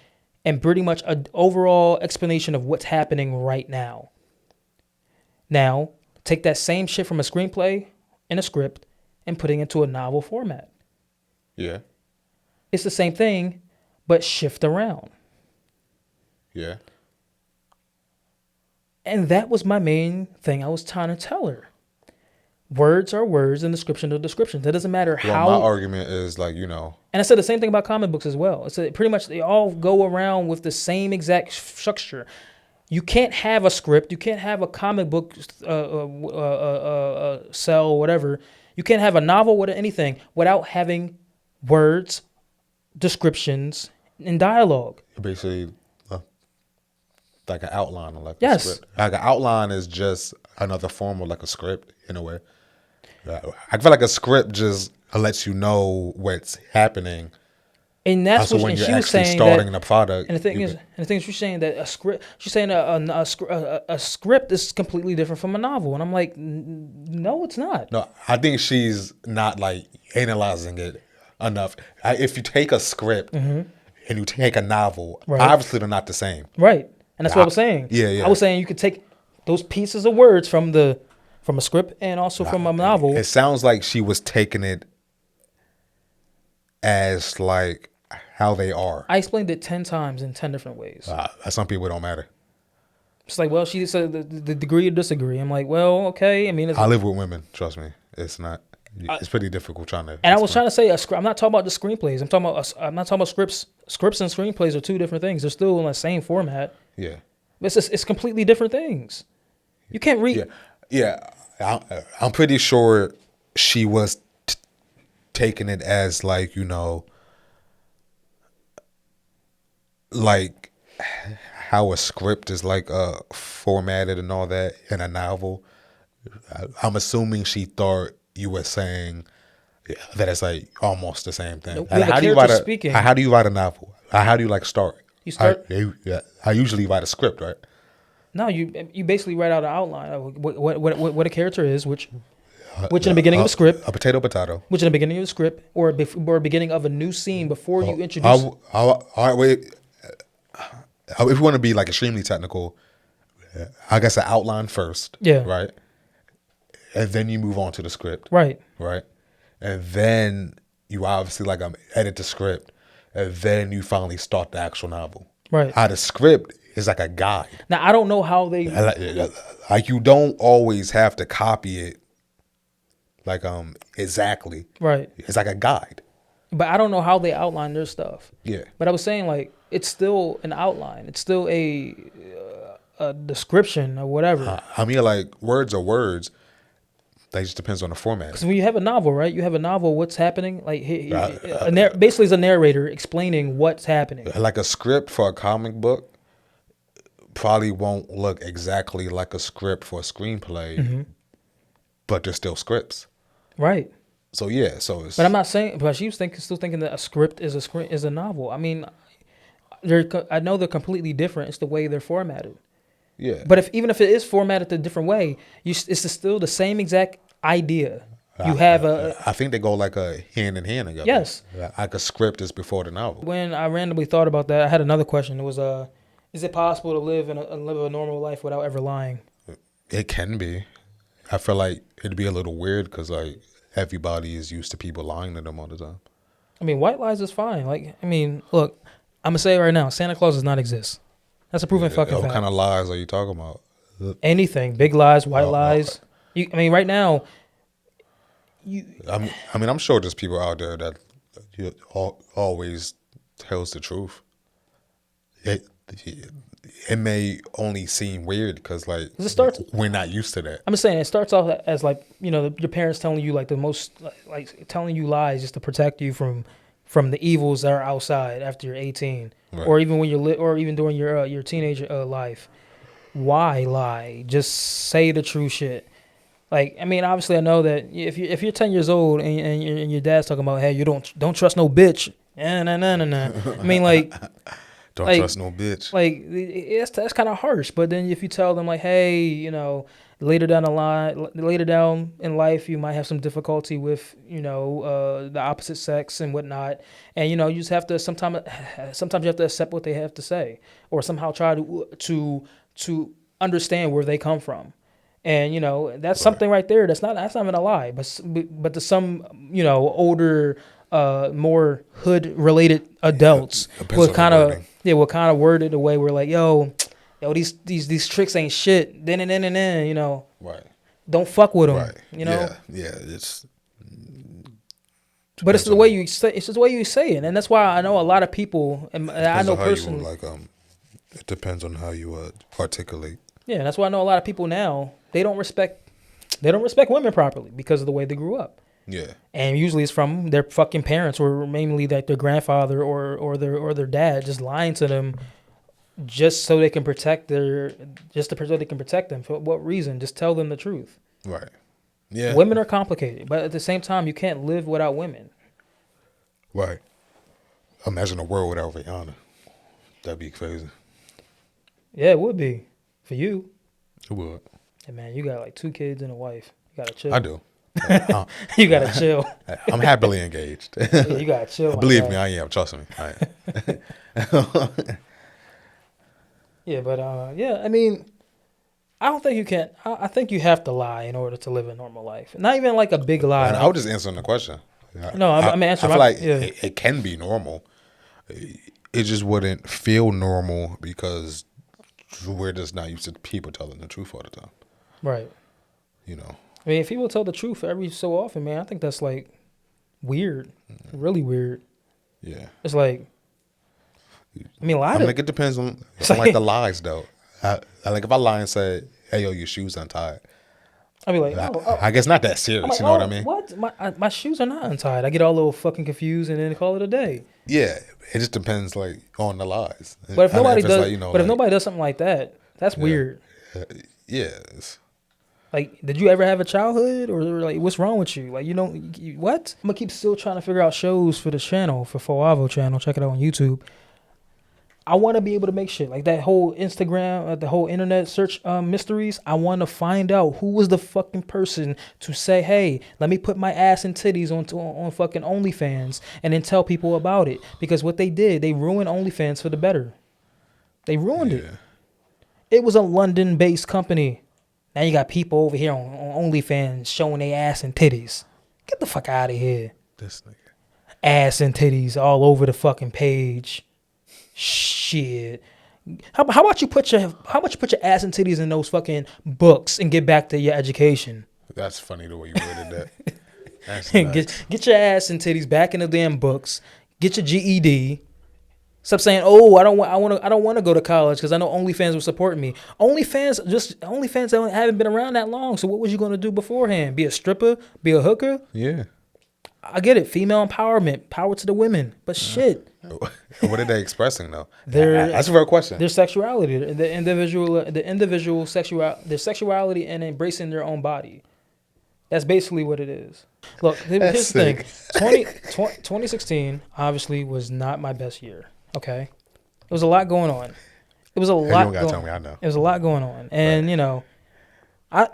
Speaker 1: and pretty much an overall explanation of what's happening right now. Now, take that same shit from a screenplay and a script and putting it into a novel format.
Speaker 2: Yeah.
Speaker 1: It's the same thing, but shift around.
Speaker 2: Yeah.
Speaker 1: And that was my main thing I was trying to tell her. Words are words and description are descriptions. It doesn't matter how.
Speaker 2: My argument is And
Speaker 1: I said the same thing about comic books as well. It's pretty much they all go around with the same exact structure. You can't have a script. You can't have a comic book cell or whatever. You can't have a novel with anything without having words, descriptions, and dialogue.
Speaker 2: Basically, like an outline or like a
Speaker 1: Yes.
Speaker 2: script. Like an outline is just another form of like a script in a way. I feel like a script just lets you know what's happening.
Speaker 1: And that's
Speaker 2: Also,
Speaker 1: what
Speaker 2: when
Speaker 1: and
Speaker 2: you're
Speaker 1: she was
Speaker 2: actually
Speaker 1: saying
Speaker 2: starting
Speaker 1: that,
Speaker 2: the product.
Speaker 1: And the thing is, she's saying that a script. She's saying a script is completely different from a novel, and I'm like, no, it's not.
Speaker 2: No, I think she's not like analyzing it enough. If you take a script and you take a novel,
Speaker 1: Right.
Speaker 2: obviously they're not the same.
Speaker 1: Right, and that's what I was saying.
Speaker 2: Yeah.
Speaker 1: I was saying you could take those pieces of words from a script and also from a novel.
Speaker 2: It sounds like she was taking it as like how they are.
Speaker 1: I explained it 10 times in 10 different ways.
Speaker 2: Some people it don't matter.
Speaker 1: It's like, well, she said the degree of disagree. I'm like, well, okay. I mean,
Speaker 2: I live with women. Trust me, it's not. It's pretty difficult trying to.
Speaker 1: And I was trying to say a script. I'm not talking about the screenplays. I'm not talking about scripts. Scripts and screenplays are two different things. They're still in the same format.
Speaker 2: Yeah.
Speaker 1: It's completely different things. You can't read.
Speaker 2: Yeah. I'm pretty sure she was taking it as like, you know, like how a script is like formatted and all that in a novel. I'm assuming she thought you were saying that it's like almost the same thing.
Speaker 1: Nope.
Speaker 2: And
Speaker 1: The
Speaker 2: how do you write
Speaker 1: character's speaking.
Speaker 2: How do you write a novel? How do you like start?
Speaker 1: You start.
Speaker 2: I usually write a script, right?
Speaker 1: No, you basically write out an outline of what a character is, which in the beginning of the script,
Speaker 2: A potato.
Speaker 1: which in the beginning of the script, or beginning of a new scene before you introduce.
Speaker 2: All right, wait. If you want to be like extremely technical, I guess an outline first.
Speaker 1: Yeah.
Speaker 2: Right. And then you move on to the script.
Speaker 1: Right.
Speaker 2: Right. And then you obviously like edit the script, and then you finally start the actual novel.
Speaker 1: Right.
Speaker 2: The script is like a guide.
Speaker 1: Now I don't know how they.
Speaker 2: Like you don't always have to copy it. Like exactly.
Speaker 1: Right.
Speaker 2: It's like a guide.
Speaker 1: But I don't know how they outline their stuff.
Speaker 2: Yeah.
Speaker 1: But I was saying, like, it's still an outline. It's still a description or whatever.
Speaker 2: I mean, like, words are words. That just depends on the format.
Speaker 1: Because when you have a novel, right? You have a novel, what's happening? Like, basically, it's a narrator explaining what's happening.
Speaker 2: Like a script for a comic book probably won't look exactly like a script for a screenplay, but they're still scripts.
Speaker 1: Right.
Speaker 2: So yeah, so it's.
Speaker 1: But I'm not saying. But she was still thinking that a script is a novel. I mean, I know they're completely different. It's the way they're formatted.
Speaker 2: Yeah.
Speaker 1: But even if it is formatted a different way, it's still the same exact idea. You have
Speaker 2: I think they go like a hand in hand together.
Speaker 1: Yes.
Speaker 2: Like a script is before the novel.
Speaker 1: When I randomly thought about that, I had another question. It was, is it possible to live a normal life without ever lying?
Speaker 2: It can be. I feel like it'd be a little weird because like everybody is used to people lying to them all the time.
Speaker 1: I mean, white lies is fine. Like, I mean, look, I'm gonna say it right now: Santa Claus does not exist. That's a proven fucking fact.
Speaker 2: What kind of lies are you talking about?
Speaker 1: Anything, big lies, white lies. I mean, right now,
Speaker 2: I'm sure there's people out there that always tells the truth. It may only seem weird because like we're not used to that.
Speaker 1: I'm just saying it starts off as like, you know, your parents telling you like the most like telling you lies just to protect you from the evils that are outside after you're 18, right. Or even when you're or even during your teenage life. Why lie? Just say the true shit. Like, I mean, obviously I know that if you're 10 years old and your dad's talking about, hey, you don't trust no bitch. Nah. I mean, like.
Speaker 2: Don't trust no bitch.
Speaker 1: Like, that's kind of harsh. But then if you tell them, like, hey, you know, later down in life, you might have some difficulty with, you know, the opposite sex and whatnot. And, you know, you just have to sometimes you have to accept what they have to say or somehow try to understand where they come from. And, you know, that's something right there. That's not even a lie. But to some, you know, older, more hood related adults will kind of word it away. We're like, yo, these tricks ain't shit. Then, you know,
Speaker 2: right.
Speaker 1: Don't fuck with them.
Speaker 2: Right.
Speaker 1: You know.
Speaker 2: Yeah. It's.
Speaker 1: But it's the way you say. It's just the way you say it, and that's why I know a lot of people, and I know personally.
Speaker 2: Like It depends on how you articulate.
Speaker 1: Yeah, that's why I know a lot of people now, they don't respect women properly because of the way they grew up.
Speaker 2: Yeah.
Speaker 1: And usually it's from their fucking parents, or mainly like their grandfather or their dad just lying to them just so they can protect them. For what reason? Just tell them the truth.
Speaker 2: Right. Yeah.
Speaker 1: Women are complicated, but at the same time, you can't live without women.
Speaker 2: Right. Imagine a world without Rihanna. That'd be crazy.
Speaker 1: Yeah, it would be. For you.
Speaker 2: It would.
Speaker 1: Hey man, you got like 2 kids and a wife. You gotta chill.
Speaker 2: I do.
Speaker 1: You gotta chill.
Speaker 2: I'm happily engaged.
Speaker 1: Yeah, you gotta chill.
Speaker 2: Believe me, I am. Trust me. I am.
Speaker 1: Yeah, but yeah, I mean, I don't think you can. I think you have to lie in order to live a normal life. Not even like a big lie.
Speaker 2: And I was just answering the question.
Speaker 1: No, I'm answering.
Speaker 2: I feel like it can be normal. It just wouldn't feel normal because we're just not used to people telling the truth all the time.
Speaker 1: Right.
Speaker 2: You know.
Speaker 1: I mean, if people tell the truth every so often, man, I think that's like weird. Really weird.
Speaker 2: Yeah.
Speaker 1: It's like, I mean, lie.
Speaker 2: Like it depends on like the lies though. Like if I lie and say, "Hey, yo, your shoes untied,"
Speaker 1: I'd be like,
Speaker 2: I guess not that serious.
Speaker 1: like,
Speaker 2: you know what I mean?
Speaker 1: What? My shoes are not untied. I get all a little fucking confused and then call it a day.
Speaker 2: Yeah, it just depends like on the lies.
Speaker 1: But if nobody does,
Speaker 2: like,
Speaker 1: if nobody does something like that, that's weird.
Speaker 2: Yes.
Speaker 1: Like, did you ever have a childhood, or like, what's wrong with you? Like, what? I'm gonna keep still trying to figure out shows for the channel, for FouAVO channel. Check it out on YouTube. I want to be able to make shit like that whole Instagram, the whole internet search mysteries. I want to find out who was the fucking person to say, "Hey, let me put my ass and titties on fucking OnlyFans," and then tell people about it. Because what they did, they ruined OnlyFans for the better. They ruined it. It was a London-based company. Now you got people over here on OnlyFans showing their ass and titties. Get the fuck out of here.
Speaker 2: This nigga.
Speaker 1: Ass and titties all over the fucking page. Shit. How about you put your ass and titties in those fucking books and get back to your education?
Speaker 2: That's funny the way you worded that. That's nuts.
Speaker 1: Get your ass and titties back in the damn books. Get your GED. Stop saying, "Oh, I don't want to go to college because I know OnlyFans will support me." OnlyFans haven't been around that long. So what was you going to do beforehand? Be a stripper? Be a hooker?
Speaker 2: Yeah.
Speaker 1: I get it. Female empowerment, power to the women. But shit.
Speaker 2: What are they expressing though?
Speaker 1: That's
Speaker 2: a real question.
Speaker 1: Their sexuality, the individual sexuality, and embracing their own body. That's basically what it is. Look, here's the thing. 2016 obviously was not my best year. Okay, there was a lot going on. It was a lot.
Speaker 2: You don't gotta tell me. I know.
Speaker 1: There was a lot going on, and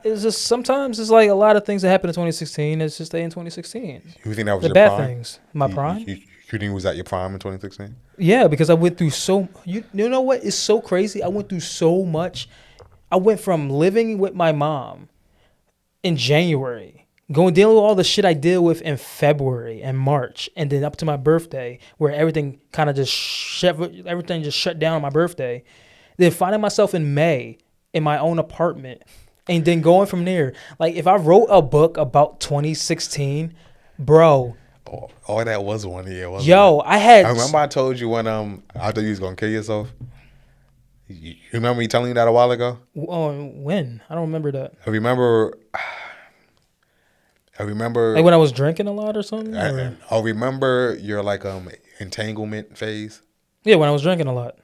Speaker 1: it's just sometimes it's like a lot of things that happened in 2016. It's just stay in 2016.
Speaker 2: You think that was
Speaker 1: the
Speaker 2: your
Speaker 1: bad
Speaker 2: prime?
Speaker 1: Things? My prime?
Speaker 2: You think it was at your prime in 2016?
Speaker 1: Yeah, because I went through so. You know what is so crazy? I went through so much. I went from living with my mom in January. Dealing with all the shit I deal with in February and March, and then up to my birthday, where everything kind of just shut down on my birthday. Then finding myself in May in my own apartment, and then going from there. Like if I wrote a book about 2016, bro.
Speaker 2: Oh, that was one year. Wasn't
Speaker 1: Yo,
Speaker 2: it?
Speaker 1: I
Speaker 2: remember I told you when I thought you was gonna kill yourself. You remember me telling you that a while ago?
Speaker 1: When? I don't remember that.
Speaker 2: I remember.
Speaker 1: Like when I was drinking a lot or something?
Speaker 2: I remember your like entanglement phase.
Speaker 1: Yeah, when I was drinking a lot.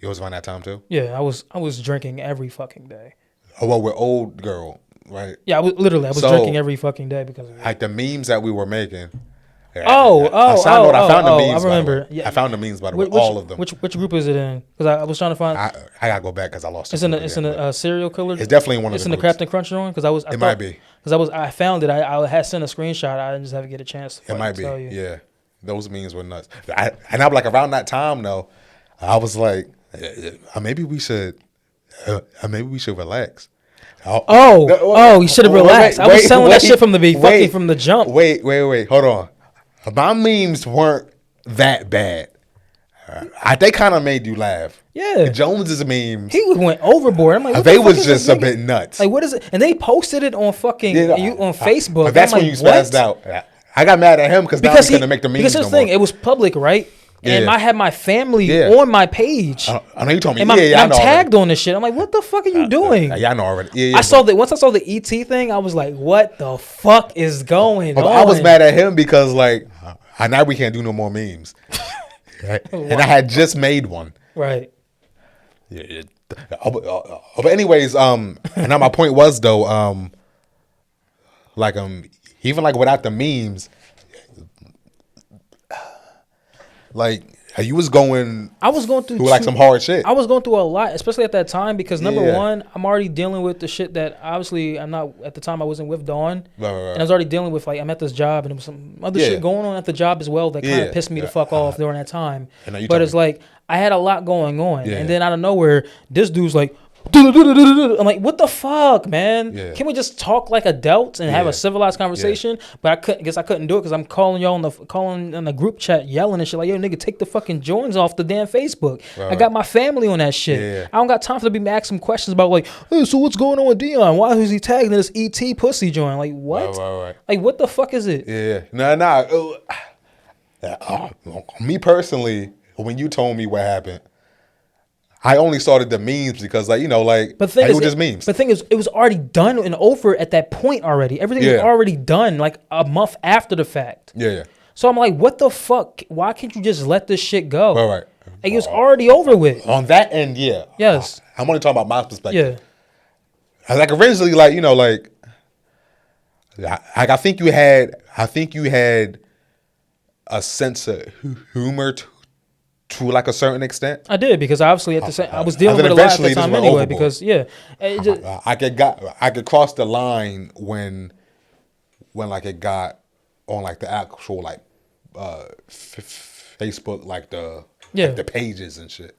Speaker 2: It was around that time too?
Speaker 1: Yeah, I was drinking every fucking day.
Speaker 2: Oh, well, we're old girl, right?
Speaker 1: Yeah, I was drinking every fucking day because of it.
Speaker 2: Like the memes that we were making.
Speaker 1: I
Speaker 2: found the memes.
Speaker 1: I remember.
Speaker 2: Yeah. I found the memes by the way, all of them.
Speaker 1: Which group is it in? Because I was trying to find.
Speaker 2: I gotta go back because I lost it.
Speaker 1: It's in a serial killer.
Speaker 2: It's definitely one of
Speaker 1: It's
Speaker 2: the
Speaker 1: in the Captain Crunch one because
Speaker 2: It might be
Speaker 1: because I found it. I had sent a screenshot. I didn't just have to get a chance.
Speaker 2: It might be. Yeah, those memes were nuts. And I'm like around that time though, I was like, maybe we should relax.
Speaker 1: You should have relaxed. I was selling that shit from the jump.
Speaker 2: Wait, hold on. My memes weren't that bad. They kind of made you laugh.
Speaker 1: Yeah.
Speaker 2: Jones's memes.
Speaker 1: He went overboard. I'm like, what
Speaker 2: they
Speaker 1: the
Speaker 2: was
Speaker 1: fuck
Speaker 2: just a bit nuts.
Speaker 1: Like, what is it? And they posted it on fucking on Facebook.
Speaker 2: That's when you spazzed out. I got mad at him because he couldn't make the memes
Speaker 1: because here's the thing, it was public, right? And I had my family on my page.
Speaker 2: I know you told me.
Speaker 1: And I'm tagged on this shit. I'm like, what the fuck are you doing?
Speaker 2: Yeah, I know already.
Speaker 1: Once I saw the ET thing, I was like, what the fuck is going on?
Speaker 2: I was mad at him because like, now we can't do no more memes. Right? And I had just made one.
Speaker 1: Right.
Speaker 2: Yeah. But anyways, now my point was though, like even like without the memes, like you was going. I was going through like some hard shit.
Speaker 1: I was going through a lot, especially at that time, because number one, I'm already dealing with the shit that obviously I'm not at the time. I wasn't with Dawn, and I was already dealing with like I'm at this job and there was some other shit going on at the job as well that kind of pissed me the fuck off during that time. But it's like I had a lot going on, and then out of nowhere, this dude's like. I'm like, what the fuck, man? Yeah. Can we just talk like adults and have a civilized conversation? Yeah. But I couldn't do it because I'm calling y'all on the group chat, yelling and shit like, yo, nigga, take the fucking joins off the damn Facebook. Right. I got my family on that shit. Yeah. I don't got time for to be asking questions about like, hey, so what's going on with Dion? Why is he tagging this ET pussy joint? Like, what? Right. Like, what the fuck is it?
Speaker 2: Yeah, me personally, when you told me what happened, I only started the memes because, like, you know, like,
Speaker 1: it was just memes. But the thing is, it was already done and over at that point already. Everything was already done, like, a month after the fact. Yeah. So I'm like, what the fuck? Why can't you just let this shit go? Right. Like, it was already over with.
Speaker 2: On that end, yeah.
Speaker 1: Yes.
Speaker 2: I'm only talking about my perspective. Yeah. Like, originally, like, you know, like, I think you had a sense of humor to like a certain extent.
Speaker 1: I did, because obviously at the same I was dealing with a lot at the time anyway. Because
Speaker 2: I could cross the line when like it got on like the actual like Facebook like the pages and shit.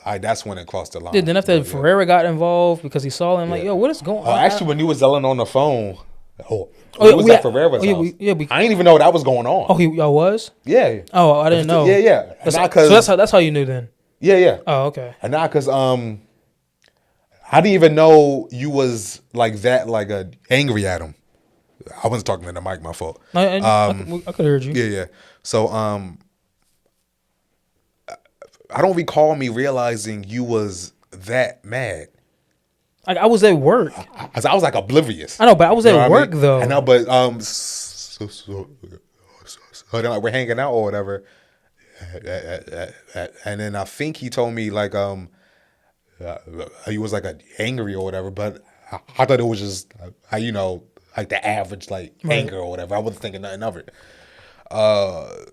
Speaker 2: That's when it crossed the line.
Speaker 1: Yeah, then after Ferreira got involved because he saw him, like, yo, what is going on?
Speaker 2: Actually, when you was yelling on the phone. It was at Ferreira's house. I didn't even know that was going on.
Speaker 1: Oh, y'all was?
Speaker 2: Yeah.
Speaker 1: Oh, I didn't know.
Speaker 2: Yeah.
Speaker 1: So that's how you knew then.
Speaker 2: Yeah.
Speaker 1: Oh, okay.
Speaker 2: And not because I didn't even know you was like that, like angry at him. I wasn't talking to the mic. My fault.
Speaker 1: I could have heard you.
Speaker 2: Yeah. So I don't recall me realizing you was that mad.
Speaker 1: Like, I was at work.
Speaker 2: I was like oblivious.
Speaker 1: I know, but I was at work though.
Speaker 2: I know, but so then like we're hanging out or whatever, and then I think he told me like he was like angry or whatever, but I thought it was just you know, like the average like anger or whatever. I wasn't thinking nothing of it.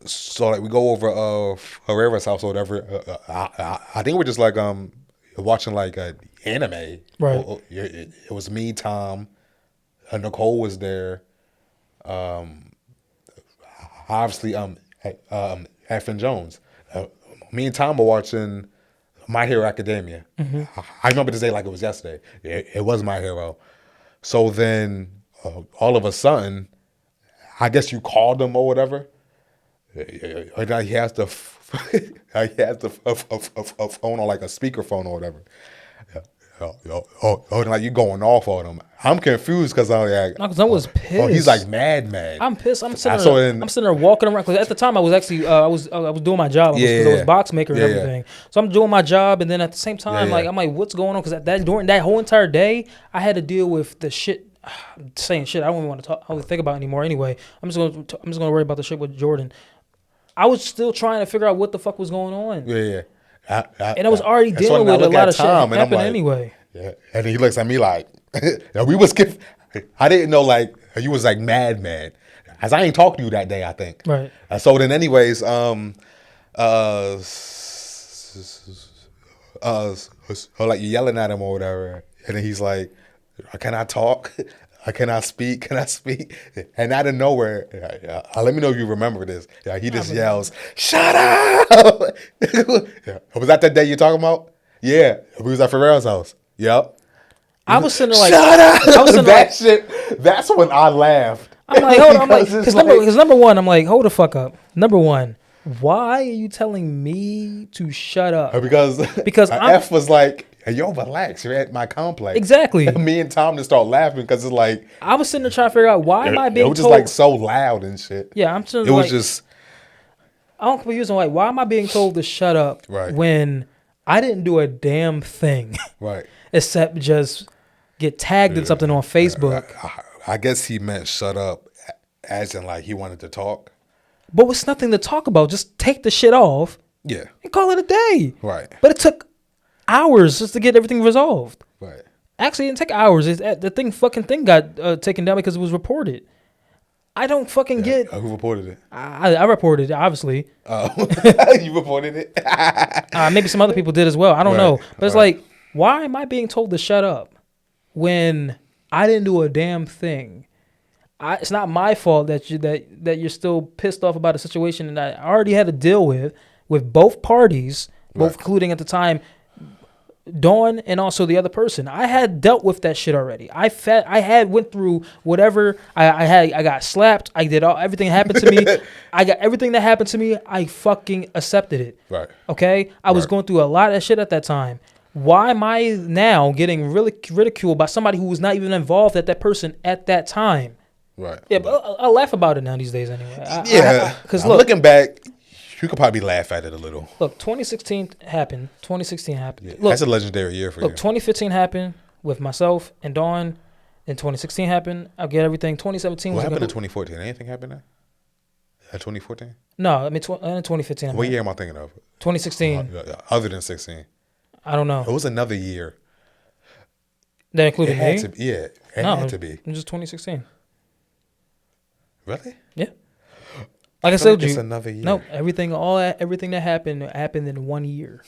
Speaker 2: So like we go over Herrera's house or whatever. I think we're just like watching like a anime.
Speaker 1: Right.
Speaker 2: It was me, Tom, Nicole was there. Obviously, Effin Jones. Me and Tom were watching My Hero Academia. Mm-hmm. I remember this day like it was yesterday. It was My Hero. So then, all of a sudden, I guess you called him or whatever. He has the phone on like a speakerphone or whatever. Like you going off on him. I'm confused because I
Speaker 1: was pissed.
Speaker 2: He's like mad.
Speaker 1: I'm pissed. I'm sitting there walking around because at the time I was actually I was doing my job because I was box maker and everything. So I'm doing my job, and then at the same time I'm like what's going on? Because during that whole entire day I had to deal with the shit. I'm saying shit I don't even want to talk. I don't think about it anymore. Anyway, I'm just gonna worry about the shit with Jordan. I was still trying to figure out what the fuck was going on.
Speaker 2: Yeah.
Speaker 1: And I was already dealing with a lot of shit happening anyway.
Speaker 2: Yeah, and he looks at me like, we was. I didn't know like you was like mad, as I ain't talked to you that day. I think.
Speaker 1: Right.
Speaker 2: So then, anyways, like you're yelling at him or whatever, and then he's like, "Can I talk? Can I speak? Can I speak?" And out of nowhere, let me know if you remember this. He just yells, "Shut up!" Was that the day you're talking about? Yeah, we was at Ferreira's house. Yep.
Speaker 1: I was sitting there like,
Speaker 2: shut up! I was that shit. That's when I laughed.
Speaker 1: I'm like, hold on. I'm like, because number one, I'm like, hold the fuck up. Number one, why are you telling me to shut up?
Speaker 2: Because F was like, hey, yo, relax. You're at my complex.
Speaker 1: Exactly.
Speaker 2: And me and Tom just start laughing because it's like
Speaker 1: I was sitting there trying to figure out why am I being told.
Speaker 2: It was just like so loud and shit.
Speaker 1: Yeah, I'm sitting.
Speaker 2: It was just.
Speaker 1: I'm confused on like, why am I being told to shut up when I didn't do a damn thing,
Speaker 2: Right.
Speaker 1: except just get tagged in something on Facebook.
Speaker 2: I guess he meant shut up, as in like he wanted to talk.
Speaker 1: But it's nothing to talk about. Just take the shit off.
Speaker 2: Yeah.
Speaker 1: And call it a day.
Speaker 2: Right.
Speaker 1: But it took hours just to get everything resolved.
Speaker 2: Right.
Speaker 1: Actually, it didn't take hours. The fucking thing got taken down because it was reported. I don't fucking get.
Speaker 2: Who reported it?
Speaker 1: I reported it, obviously.
Speaker 2: Oh, you reported it?
Speaker 1: Maybe some other people did as well. I don't know. But it's like, why am I being told to shut up when I didn't do a damn thing? It's not my fault that you're still pissed off about a situation that I already had to deal with both parties, both including at the time Dawn and also the other person. I had dealt with that shit already. I had went through whatever I got slapped. I did everything that happened to me. I got everything that happened to me. I fucking accepted it.
Speaker 2: Right.
Speaker 1: Okay. I was going through a lot of shit at that time. Why am I now getting really ridiculed by somebody who was not even involved at that person at that time?
Speaker 2: Right.
Speaker 1: Yeah, but I laugh about it now these days anyway.
Speaker 2: Because looking back, you could probably laugh at it a little.
Speaker 1: Look, 2016 happened. Yeah, look,
Speaker 2: that's a legendary year for you.
Speaker 1: 2015 happened with myself and Dawn. Then 2016 happened. I get everything. 2017
Speaker 2: What happened in 2014? Anything happened there? At 2014?
Speaker 1: No, I mean, in 2015.
Speaker 2: What year am I thinking of?
Speaker 1: 2016.
Speaker 2: Other than 16.
Speaker 1: I don't know.
Speaker 2: It was another year.
Speaker 1: That included me?
Speaker 2: It had to be.
Speaker 1: It was just 2016.
Speaker 2: Really?
Speaker 1: Yeah. Like I said,
Speaker 2: it's another year.
Speaker 1: No, everything that happened in 1 year.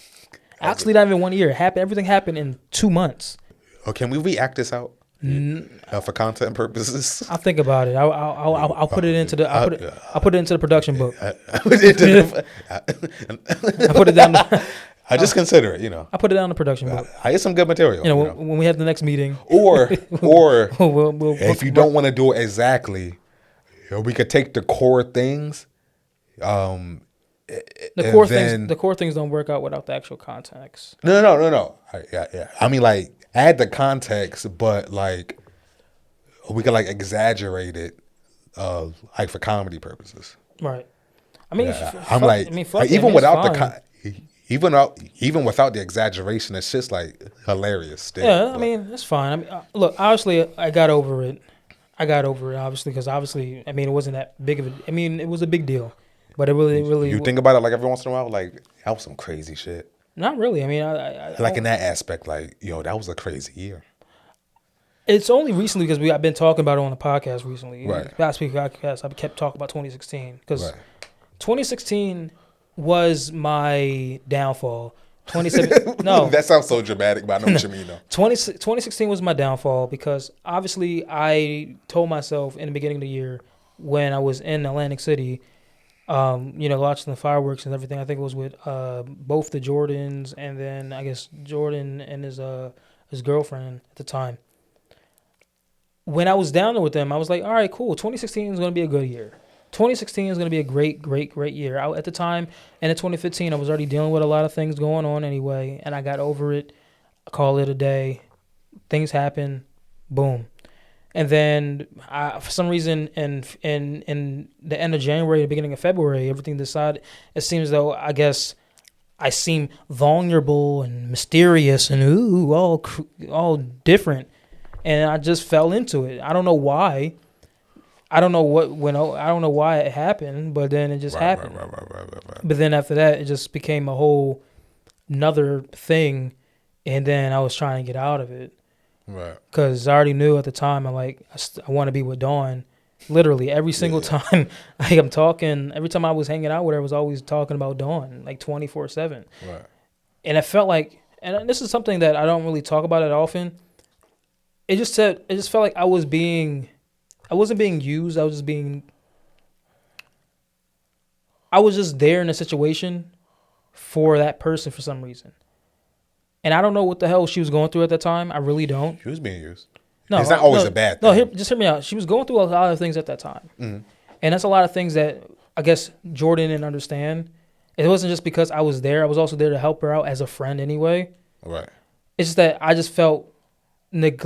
Speaker 1: Actually, not even 1 year. Everything happened in 2 months.
Speaker 2: Oh, can we react this out for content purposes?
Speaker 1: I'll think about it. I'll put it into the I'll put it into the production book.
Speaker 2: I put
Speaker 1: it down.
Speaker 2: I just consider it. You know.
Speaker 1: I put it down in the production book.
Speaker 2: I get some good material.
Speaker 1: You know, when we have the next meeting.
Speaker 2: Or
Speaker 1: we'll
Speaker 2: if you don't want to do it exactly. We could take the core things.
Speaker 1: The core things don't work out without the actual context.
Speaker 2: No. Yeah. I mean, like, add the context, but like, we could like exaggerate it, like for comedy purposes.
Speaker 1: Right. I mean,
Speaker 2: even without even without the exaggeration, it's just like hilarious. Still.
Speaker 1: Yeah, I mean, it's fine. I mean, look, obviously, I got over it. Obviously, because I mean, it wasn't that big of a. I mean, it was a big deal, but it really.
Speaker 2: You think about it like every once in a while, like that was some crazy shit.
Speaker 1: Not really. I mean, I
Speaker 2: like in that aspect, like that was a crazy year.
Speaker 1: It's only recently because I've been talking about it on the podcast recently.
Speaker 2: Right.
Speaker 1: Last week podcast, I kept talking about 2016 because 2016 was my downfall. 2017. No,
Speaker 2: that sounds so dramatic, but I know what you mean though.
Speaker 1: 2016 was my downfall because obviously I told myself in the beginning of the year when I was in Atlantic City, watching the fireworks and everything. I think it was with both the Jordans and then I guess Jordan and his girlfriend at the time. When I was down there with them, I was like, all right, cool. 2016 is going to be a good year. 2016 is going to be a great, great, great year. At the time, and in 2015, I was already dealing with a lot of things going on anyway, and I got over it. I call it a day. Things happen. Boom. And then, for some reason, in the end of January, the beginning of February, everything decided. It seems though, I guess, I seem vulnerable and mysterious and all different, and I just fell into it. I don't know why. I don't know why it happened, but then it just happened. Right. But then after that, it just became a whole another thing, and then I was trying to get out of it. Right. Because I already knew at the time, I want to be with Dawn. Literally every single time I'm talking, every time I was hanging out with her, I was always talking about Dawn, like 24/7. Right. And it felt like, and this is something that I don't really talk about it often. It just felt like I wasn't being used. I was just there in a situation for that person for some reason. And I don't know what the hell she was going through at that time. I really don't.
Speaker 2: She was being used. No, it's not always a bad thing.
Speaker 1: No, just hear me out. She was going through a lot of things at that time. Mm-hmm. And that's a lot of things that I guess Jordan didn't understand. It wasn't just because I was there. I was also there to help her out as a friend anyway. Right. It's just that I just felt like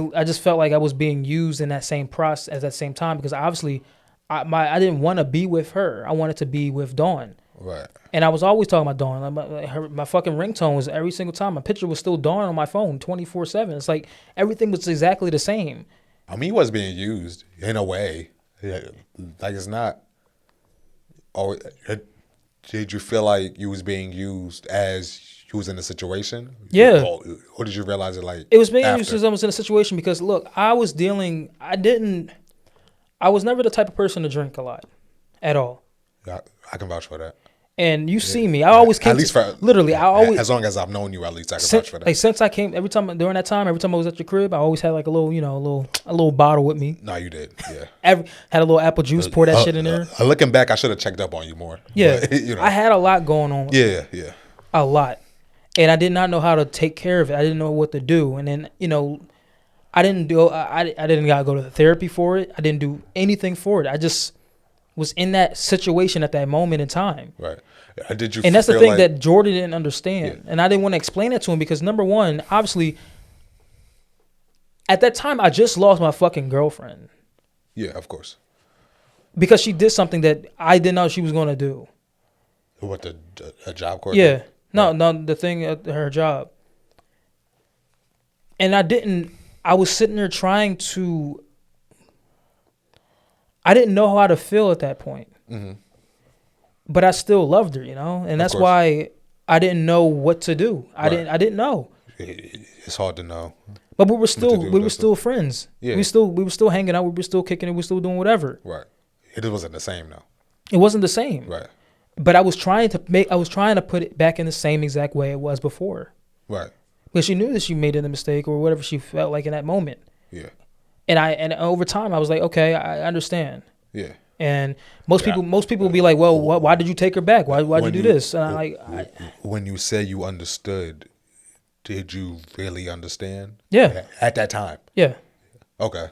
Speaker 1: I was being used in that same process at that same time because obviously I didn't want to be with her. I wanted to be with Dawn. Right. And I was always talking about Dawn. My fucking ringtone was every single time. My picture was still Dawn on my phone 24/7. It's like everything was exactly the same.
Speaker 2: I mean, he was being used in a way. Yeah, like it's not. Or did you feel like you was being used as you was in a situation?
Speaker 1: Yeah.
Speaker 2: Or did you realize it like
Speaker 1: it was being
Speaker 2: after?
Speaker 1: used as I was in a situation because look, I was never the type of person to drink a lot at all.
Speaker 2: Yeah, I can vouch for that.
Speaker 1: And you see me, I always came.
Speaker 2: At least for
Speaker 1: literally, I always
Speaker 2: as long as I've known you, at least I can
Speaker 1: since,
Speaker 2: vouch for that.
Speaker 1: like since I came every time during that time, every time I was at your crib, I always had like a little, a little bottle with me.
Speaker 2: No, you did. Yeah.
Speaker 1: Had a little apple juice, pour that shit in there.
Speaker 2: Looking back, I should have checked up on you more.
Speaker 1: Yeah,
Speaker 2: But,
Speaker 1: I had a lot going on.
Speaker 2: Yeah.
Speaker 1: A lot, and I did not know how to take care of it. I didn't know what to do, and then I didn't gotta go to the therapy for it. I didn't do anything for it. I just was in that situation at that moment in time.
Speaker 2: Right. Did you?
Speaker 1: And that's the
Speaker 2: feel
Speaker 1: thing
Speaker 2: like,
Speaker 1: that Jordan didn't understand.
Speaker 2: Yeah.
Speaker 1: And I didn't want to explain that to him because, number one, obviously, at that time, I just lost my fucking girlfriend.
Speaker 2: Yeah, of course.
Speaker 1: Because she did something that I didn't know she was going to do.
Speaker 2: What, a job court?
Speaker 1: Yeah. No, the thing at her job. And I was sitting there trying to, I didn't know how to feel at that point.
Speaker 2: Mm-hmm.
Speaker 1: But I still loved her, and that's why I didn't know what to do. I didn't know.
Speaker 2: It's hard to know.
Speaker 1: But we were still friends.
Speaker 2: Yeah.
Speaker 1: We were still hanging out. We were still kicking it. We were still doing whatever.
Speaker 2: Right. It wasn't the same though.
Speaker 1: It wasn't the same.
Speaker 2: Right.
Speaker 1: But I was trying to put it back in the same exact way it was before.
Speaker 2: Right.
Speaker 1: Because she knew that she made a mistake or whatever she felt like in that moment.
Speaker 2: Yeah.
Speaker 1: And over time I was like, okay, I understand.
Speaker 2: Yeah.
Speaker 1: And most people will be like, well, why did you take her back? Why'd you do this? And
Speaker 2: when you say you understood, did you really understand?
Speaker 1: Yeah.
Speaker 2: At that time.
Speaker 1: Yeah.
Speaker 2: Okay.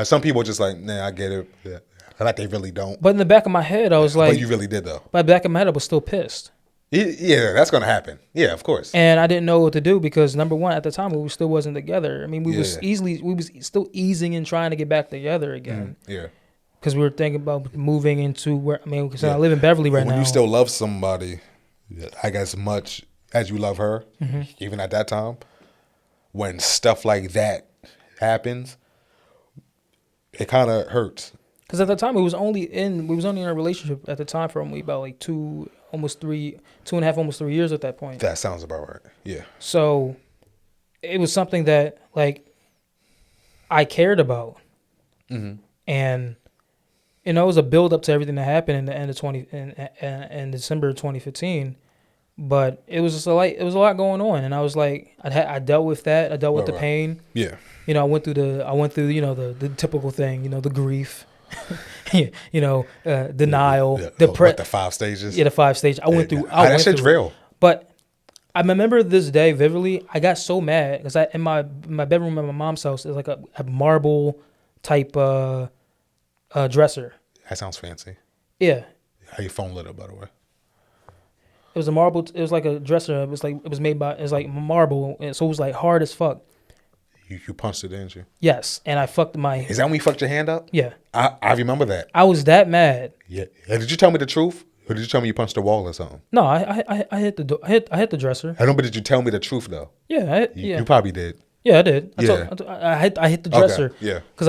Speaker 2: Some people just like, nah, I get it. Yeah. Like they really don't.
Speaker 1: But in the back of my head, I was like,
Speaker 2: but you really did though.
Speaker 1: By the back of my head, I was still pissed.
Speaker 2: Yeah, that's gonna happen. Yeah, of course.
Speaker 1: And I didn't know what to do because number one, at the time we still wasn't together. I mean, we was still easing and trying to get back together again.
Speaker 2: Yeah.
Speaker 1: Because we were thinking about moving into where I live in Beverly right now.
Speaker 2: When you still love somebody, I guess as much as you love her, even at that time, when stuff like that happens, it kind of hurts.
Speaker 1: Because at the time we was only in a relationship at the time for only about like 2.5, almost 3 years at that point.
Speaker 2: That sounds about right. Yeah.
Speaker 1: So it was something that like I cared about, and it was a build up to everything that happened in the end of in December of 2015. But it was just a lot going on, and I was like, I dealt with that. I dealt with the pain.
Speaker 2: Yeah.
Speaker 1: I went through the typical thing. The grief. Denial,
Speaker 2: the 5 stages.
Speaker 1: Yeah, the 5 stages. I went through.
Speaker 2: That shit's real.
Speaker 1: But I remember this day vividly. I got so mad because in my bedroom at my mom's house is like a marble type dresser.
Speaker 2: That sounds fancy.
Speaker 1: Yeah.
Speaker 2: How your phone lit up, by the way?
Speaker 1: It was a marble. It was like a dresser. It was made by. It was like marble, and so it was like hard as fuck.
Speaker 2: You punched it, didn't you?
Speaker 1: Yes, and I fucked my.
Speaker 2: Is that when you fucked your hand up?
Speaker 1: Yeah.
Speaker 2: I remember that.
Speaker 1: I was that mad.
Speaker 2: Yeah. Did you tell me the truth, or did you tell me you punched the wall or something?
Speaker 1: No, I hit the I hit the dresser.
Speaker 2: I know, but did you tell me the truth though?
Speaker 1: Yeah,
Speaker 2: You probably did.
Speaker 1: Yeah, I did.
Speaker 2: Yeah.
Speaker 1: I hit the dresser.
Speaker 2: Okay. Yeah.
Speaker 1: Because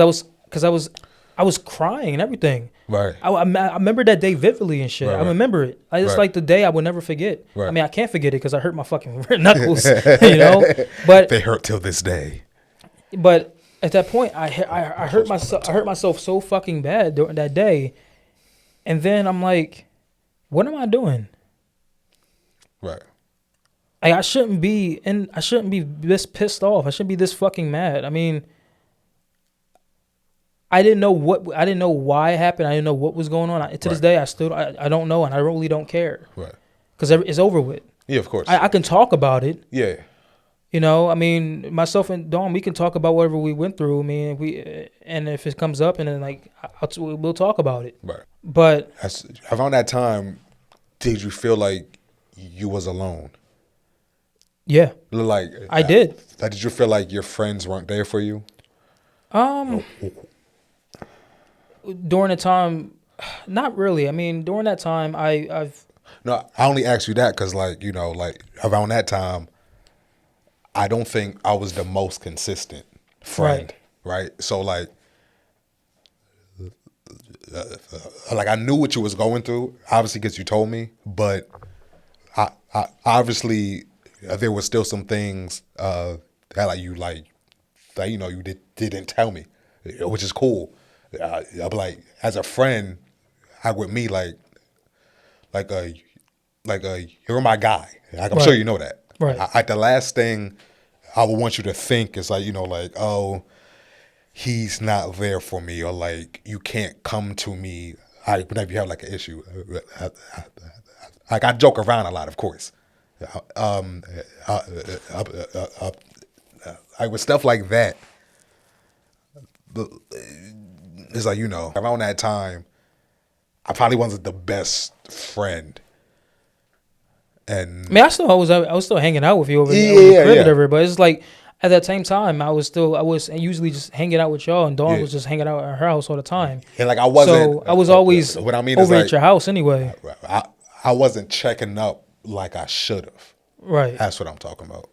Speaker 1: I was crying and everything.
Speaker 2: Right.
Speaker 1: I remember that day vividly and shit.
Speaker 2: Right.
Speaker 1: I remember it. It's like the day I would never forget.
Speaker 2: Right.
Speaker 1: I mean, I can't forget it because I hurt my fucking knuckles, But
Speaker 2: they hurt till this day.
Speaker 1: But at that point, I hurt myself. I hurt myself so fucking bad during that day, and then I'm like, what am I doing?
Speaker 2: Right.
Speaker 1: Like, I shouldn't be this pissed off. I shouldn't be this fucking mad. I mean, I didn't know why it happened. I didn't know what was going on. To this day, I don't know, and I really don't care.
Speaker 2: Right.
Speaker 1: Because it's over with.
Speaker 2: Yeah, of course.
Speaker 1: I can talk about it.
Speaker 2: Yeah.
Speaker 1: I mean, myself and Dawn, we can talk about whatever we went through. I mean, and if it comes up, and then like we'll talk about it.
Speaker 2: Right.
Speaker 1: But
Speaker 2: around that time, did you feel like you was alone?
Speaker 1: Yeah.
Speaker 2: Like
Speaker 1: I did.
Speaker 2: Like, did you feel like your friends weren't there for you?
Speaker 1: During the time, not really. I mean, during that time,
Speaker 2: No, I only asked you that because, like, you know, like around that time, I don't think I was the most consistent friend, right? So, like I knew what you was going through, obviously, because you told me, but I obviously there was still some things that you know, you didn't tell me, which is cool. I'm like, as a friend, with me, you're my guy. Like, I'm sure you know that.
Speaker 1: Right.
Speaker 2: The last thing I would want you to think is like, you know, like, oh, he's not there for me, or like, you can't come to me whenever you have like an issue. Like, I joke around a lot, of course. With stuff like that, it's like, you know, around that time, I probably wasn't the best friend. And
Speaker 1: I mean, I was still hanging out with you over there, over the crib or whatever, but it's like at that same time, I was usually just hanging out with y'all, and Dawn was just hanging out at her house all the time.
Speaker 2: And like, I wasn't.
Speaker 1: So I was always
Speaker 2: what I mean
Speaker 1: over
Speaker 2: is, like,
Speaker 1: at your house anyway.
Speaker 2: I wasn't checking up like I should have.
Speaker 1: Right.
Speaker 2: That's what I'm talking about.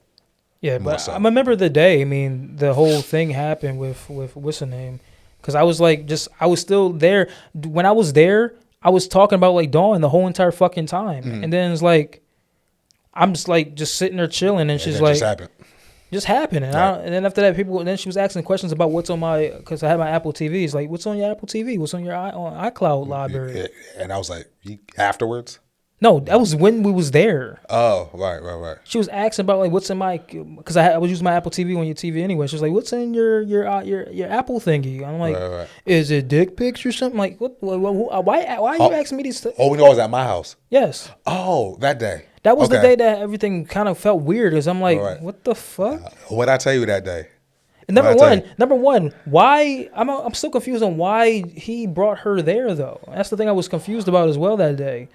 Speaker 1: Yeah, but I remember the day. I mean, the whole thing happened with what's her name? Because I was like, I was still there when I was there. I was talking about like Dawn the whole entire fucking time, and then it's like, I'm just like sitting there chilling, and she's like, just happened. And
Speaker 2: right.
Speaker 1: and then after that, then she was asking questions about what's on my, because I had my Apple TV. It's like, what's on your Apple TV? What's on your iCloud library?
Speaker 2: Yeah. And I was like, afterwards.
Speaker 1: No, that was when we was there.
Speaker 2: Oh, right.
Speaker 1: She was asking about like what's in my, because I was using my Apple TV on your TV anyway. She was like, "What's in your Apple thingy?" I'm like,
Speaker 2: right.
Speaker 1: "Is it dick pics or something?" Like, why are you asking me these things?
Speaker 2: Oh, when I was at my house.
Speaker 1: Yes.
Speaker 2: Oh, that day.
Speaker 1: That was the day that everything kind of felt weird. Cause I'm like, what the fuck?
Speaker 2: What'd I tell you that day?
Speaker 1: And number one, why I'm still confused on why he brought her there though. That's the thing I was confused about as well that day.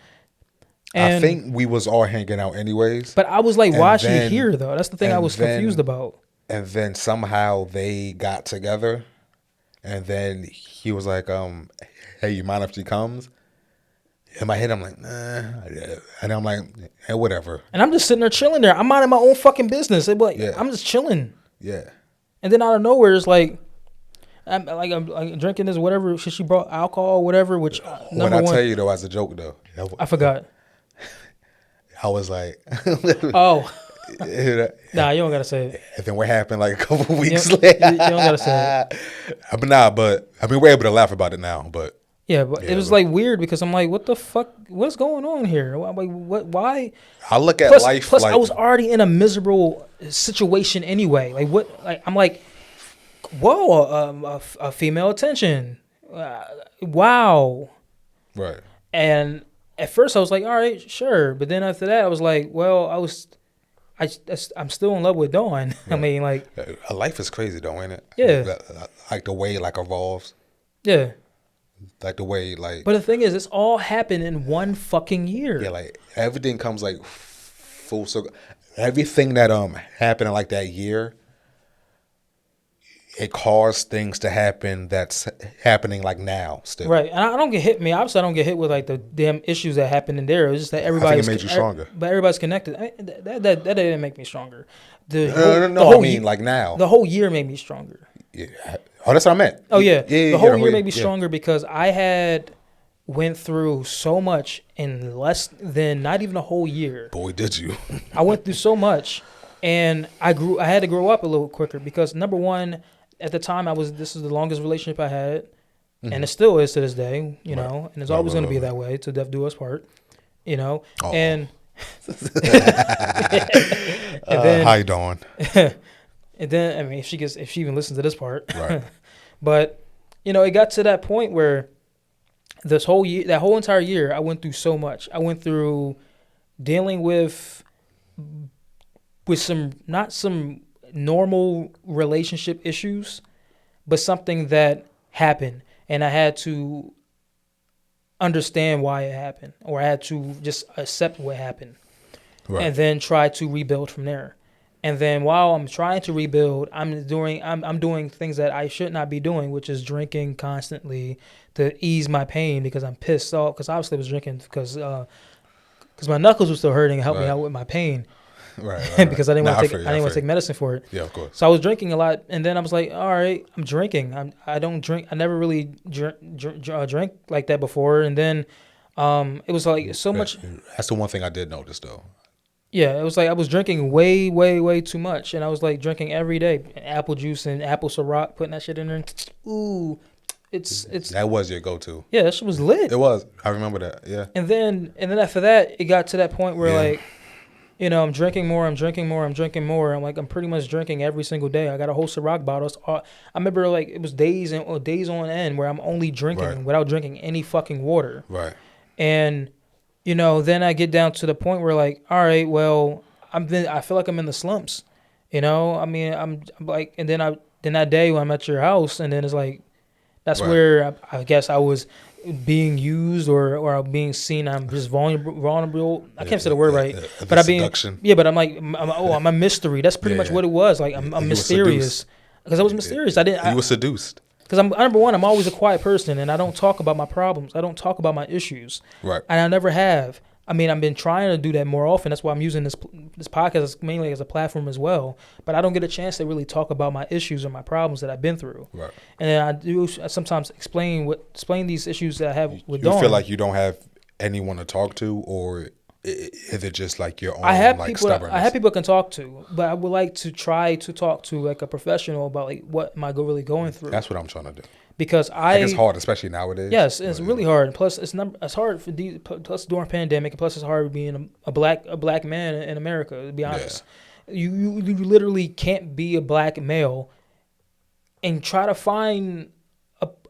Speaker 1: And,
Speaker 2: I think we was all hanging out anyways.
Speaker 1: But I was like, why is she here though? That's the thing I was confused about.
Speaker 2: And then somehow they got together, and then he was like, "Hey, you mind if she comes?" In my head, I'm like, "Nah," and I'm like, "Hey, whatever."
Speaker 1: And I'm just sitting there chilling there. I'm minding my own fucking business. I'm just chilling.
Speaker 2: Yeah.
Speaker 1: And then out of nowhere, it's like, I'm drinking this whatever. She brought alcohol or whatever. Which
Speaker 2: what I tell you though, as a joke though,
Speaker 1: I forgot.
Speaker 2: I was like,
Speaker 1: oh. Nah, you don't gotta say it.
Speaker 2: And then what happened like a couple weeks later?
Speaker 1: You don't gotta say it.
Speaker 2: But I mean, we're able to laugh about it now. But
Speaker 1: yeah, but it was like weird because I'm like, what the fuck? What's going on here? Why?
Speaker 2: I look at life.
Speaker 1: Plus, I was already in a miserable situation anyway. Like what? Like I'm like, whoa, a female attention. Wow.
Speaker 2: Right.
Speaker 1: And at first I was like, all right, sure. But then after that, I was like, well, I'm still in love with Dawn. Yeah. I mean, like,
Speaker 2: life is crazy though, ain't it?
Speaker 1: Yeah.
Speaker 2: Like the way like evolves.
Speaker 1: Yeah.
Speaker 2: Like the way like.
Speaker 1: But the thing is, it's all happened in one fucking year.
Speaker 2: Yeah, like everything comes like full circle. Everything that happened in like that year, it caused things to happen that's happening like now still.
Speaker 1: Right, and I don't get hit. Obviously, I don't get hit with like the damn issues that happened in there. It's just that everybody.
Speaker 2: I think it made you stronger.
Speaker 1: But everybody's connected. That didn't make me stronger.
Speaker 2: No, I mean like now.
Speaker 1: The whole year made me stronger.
Speaker 2: Yeah. Oh, that's what I meant.
Speaker 1: Oh yeah. The whole year made me stronger because I had went through so much in less than not even a whole year.
Speaker 2: Boy, did you.
Speaker 1: I went through so much, and I had to grow up a little quicker because number one, at the time this is the longest relationship I had, and it still is to this day, you know, and it's always going to be that way till death do us part, you know. Oh. And then
Speaker 2: how you doing?
Speaker 1: And then, I mean, if she even listens to this part,
Speaker 2: right?
Speaker 1: But you know, it got to that point where that whole entire year, I went through so much. I went through dealing with not some normal relationship issues, but something that happened, and I had to understand why it happened, or I had to just accept what happened, right. And then try to rebuild from there. And then while I'm trying to rebuild, I'm doing things that I should not be doing, which is drinking constantly to ease my pain because I'm pissed off. Because obviously I was drinking because because my knuckles were still hurting, helped me out with my pain.
Speaker 2: Right.
Speaker 1: Because I didn't want to take medicine for it.
Speaker 2: Yeah, of course.
Speaker 1: So I was drinking a lot, and then I was like, all right, I'm drinking. I don't drink. I never really drank like that before, and then it was like so much.
Speaker 2: That's the one thing I did notice, though.
Speaker 1: Yeah, it was like I was drinking way, way, way too much, and I was like drinking every day, apple juice and apple Ciroc, putting that shit in there. Ooh, it's
Speaker 2: that was your go-to.
Speaker 1: Yeah, that shit was lit.
Speaker 2: It was. I remember that. Yeah.
Speaker 1: And then after that, it got to that point where like, you know, I'm drinking more. I'm like, I'm pretty much drinking every single day. I got a whole Ciroc bottle. I remember like it was days on end where I'm only drinking without drinking any fucking water.
Speaker 2: Right.
Speaker 1: And, you know, then I get down to the point where like, all right, well, I feel like I'm in the slumps. You know, I mean, I'm like, and then that day when I'm at your house, and then it's like, that's where I guess I was being used or being seen. I'm just vulnerable. I can't say the word right, but I'm being but I'm like I'm a mystery. That's pretty much what it was. Like I'm mysterious because I was mysterious. You
Speaker 2: were seduced.
Speaker 1: Because number one, I'm always a quiet person, and I don't talk about my problems. I don't talk about my issues.
Speaker 2: Right.
Speaker 1: And I never have. I mean, I've been trying to do that more often. That's why I'm using this podcast mainly as a platform as well. But I don't get a chance to really talk about my issues or my problems that I've been through.
Speaker 2: Right.
Speaker 1: And then I do sometimes explain these issues that I have with Dawn.
Speaker 2: You feel like you don't have anyone to talk to, or is it just like your own stubbornness?
Speaker 1: I have people I can talk to, but I would like to try to talk to like a professional about like what am I really going through.
Speaker 2: That's what I'm trying to do.
Speaker 1: Because
Speaker 2: it's hard, especially nowadays.
Speaker 1: Yes, it's really hard. Plus, it's hard plus during pandemic, and plus it's hard being a black man in America. To be honest, you literally can't be a black male and try to find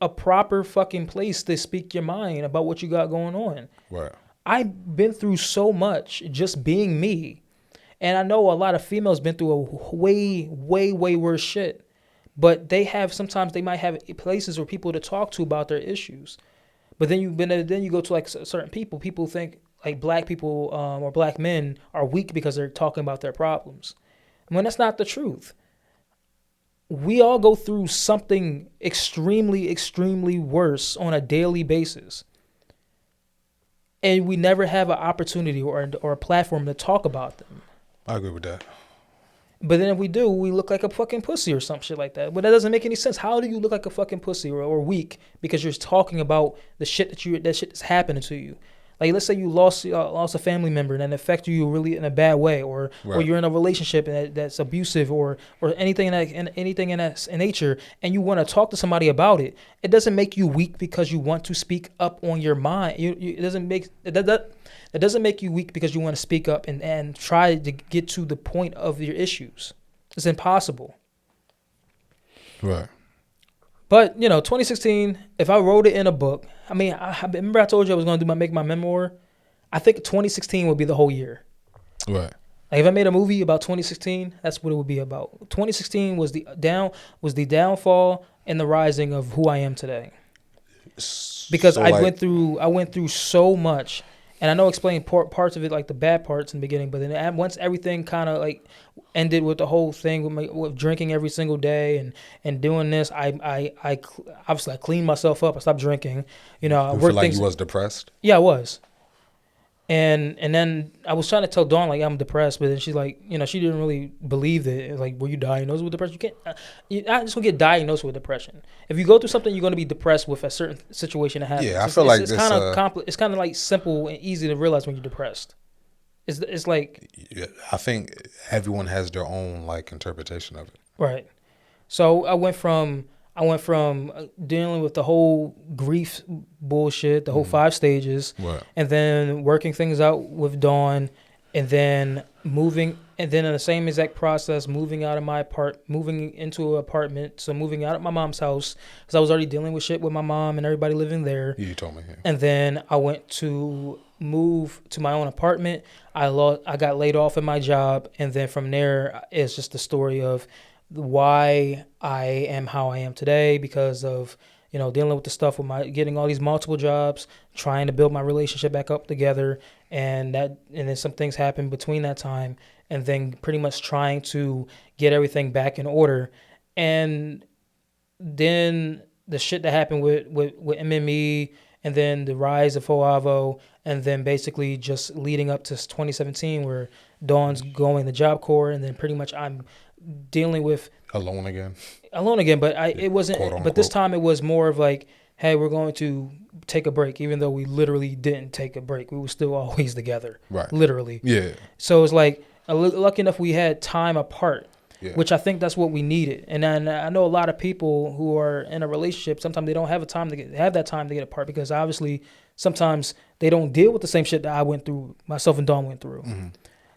Speaker 1: a proper fucking place to speak your mind about what you got going on.
Speaker 2: Right.
Speaker 1: I've been through so much just being me, and I know a lot of females been through a way, way, way worse shit. But sometimes they might have places or people to talk to about their issues. But then you go to like certain people. People think like black people or black men are weak because they're talking about their problems. When that's not the truth. We all go through something extremely, extremely worse on a daily basis. And we never have an opportunity or a platform to talk about them.
Speaker 2: I agree with that.
Speaker 1: But then if we do, we look like a fucking pussy or some shit like that. But that doesn't make any sense. How do you look like a fucking pussy or weak because you're talking about the shit that shit that's happening to you? Like, let's say you lost a family member and it affected you really in a bad way, or you're in a relationship that's abusive, or anything in that nature, and you want to talk to somebody about it. It doesn't make you weak because you want to speak up on your mind. It doesn't make you weak because you want to speak up and try to get to the point of your issues. It's impossible.
Speaker 2: Right.
Speaker 1: But, 2016, if I wrote it in a book, I mean, I remember I told you I was going to make my memoir. I think 2016 would be the whole year.
Speaker 2: Right.
Speaker 1: Like if I made a movie about 2016, that's what it would be about. 2016 was the downfall and the rising of who I am today. Because I went through so much. And I know I explained parts of it, like the bad parts in the beginning, but then once everything kind of like ended with the whole thing with drinking every single day and doing this, I obviously I cleaned myself up. I stopped drinking. I
Speaker 2: feel like you was depressed?
Speaker 1: Yeah, I was. And then I was trying to tell Dawn like I'm depressed, but then she's like, she didn't really believe it. It's like, were you diagnosed with depression? You're not just gonna get diagnosed with depression. If you go through something, you're gonna be depressed with a certain situation that happens.
Speaker 2: Yeah, I feel like
Speaker 1: it's kind of it's kind of like simple and easy to realize when you're depressed. It's like,
Speaker 2: yeah, I think everyone has their own like interpretation of it.
Speaker 1: Right. So I went from dealing with the whole grief bullshit, the whole 5 stages, and then working things out with Dawn, and then moving, and then in the same exact process, moving into an apartment, so moving out of my mom's house, because I was already dealing with shit with my mom and everybody living there.
Speaker 2: You told me. Yeah.
Speaker 1: And then I went to move to my own apartment. I got laid off in my job, and then from there, it's just the story of why I am how I am today, because of dealing with the stuff with getting all these multiple jobs, trying to build my relationship back up together, and then some things happened between that time, and then pretty much trying to get everything back in order. And then the shit that happened with MME and then the rise of FouAVO, and then basically just leading up to 2017 where Dawn's going to Job Corps, and then pretty much I'm dealing with
Speaker 2: Alone again.
Speaker 1: but it wasn't.
Speaker 2: Quote,
Speaker 1: but this
Speaker 2: unquote.
Speaker 1: time it was more of like, hey, we're going to take a break, even though we literally didn't take a break. We were still always together,
Speaker 2: Right.
Speaker 1: literally.
Speaker 2: Yeah.
Speaker 1: So it's like, lucky enough we had time apart,
Speaker 2: Yeah.
Speaker 1: which I think that's what we needed. And then I know a lot of people who are in a relationship, sometimes they don't have that time to get apart, because obviously sometimes they don't deal with the same shit that I went through, myself and Dawn went through.
Speaker 2: Mm-hmm.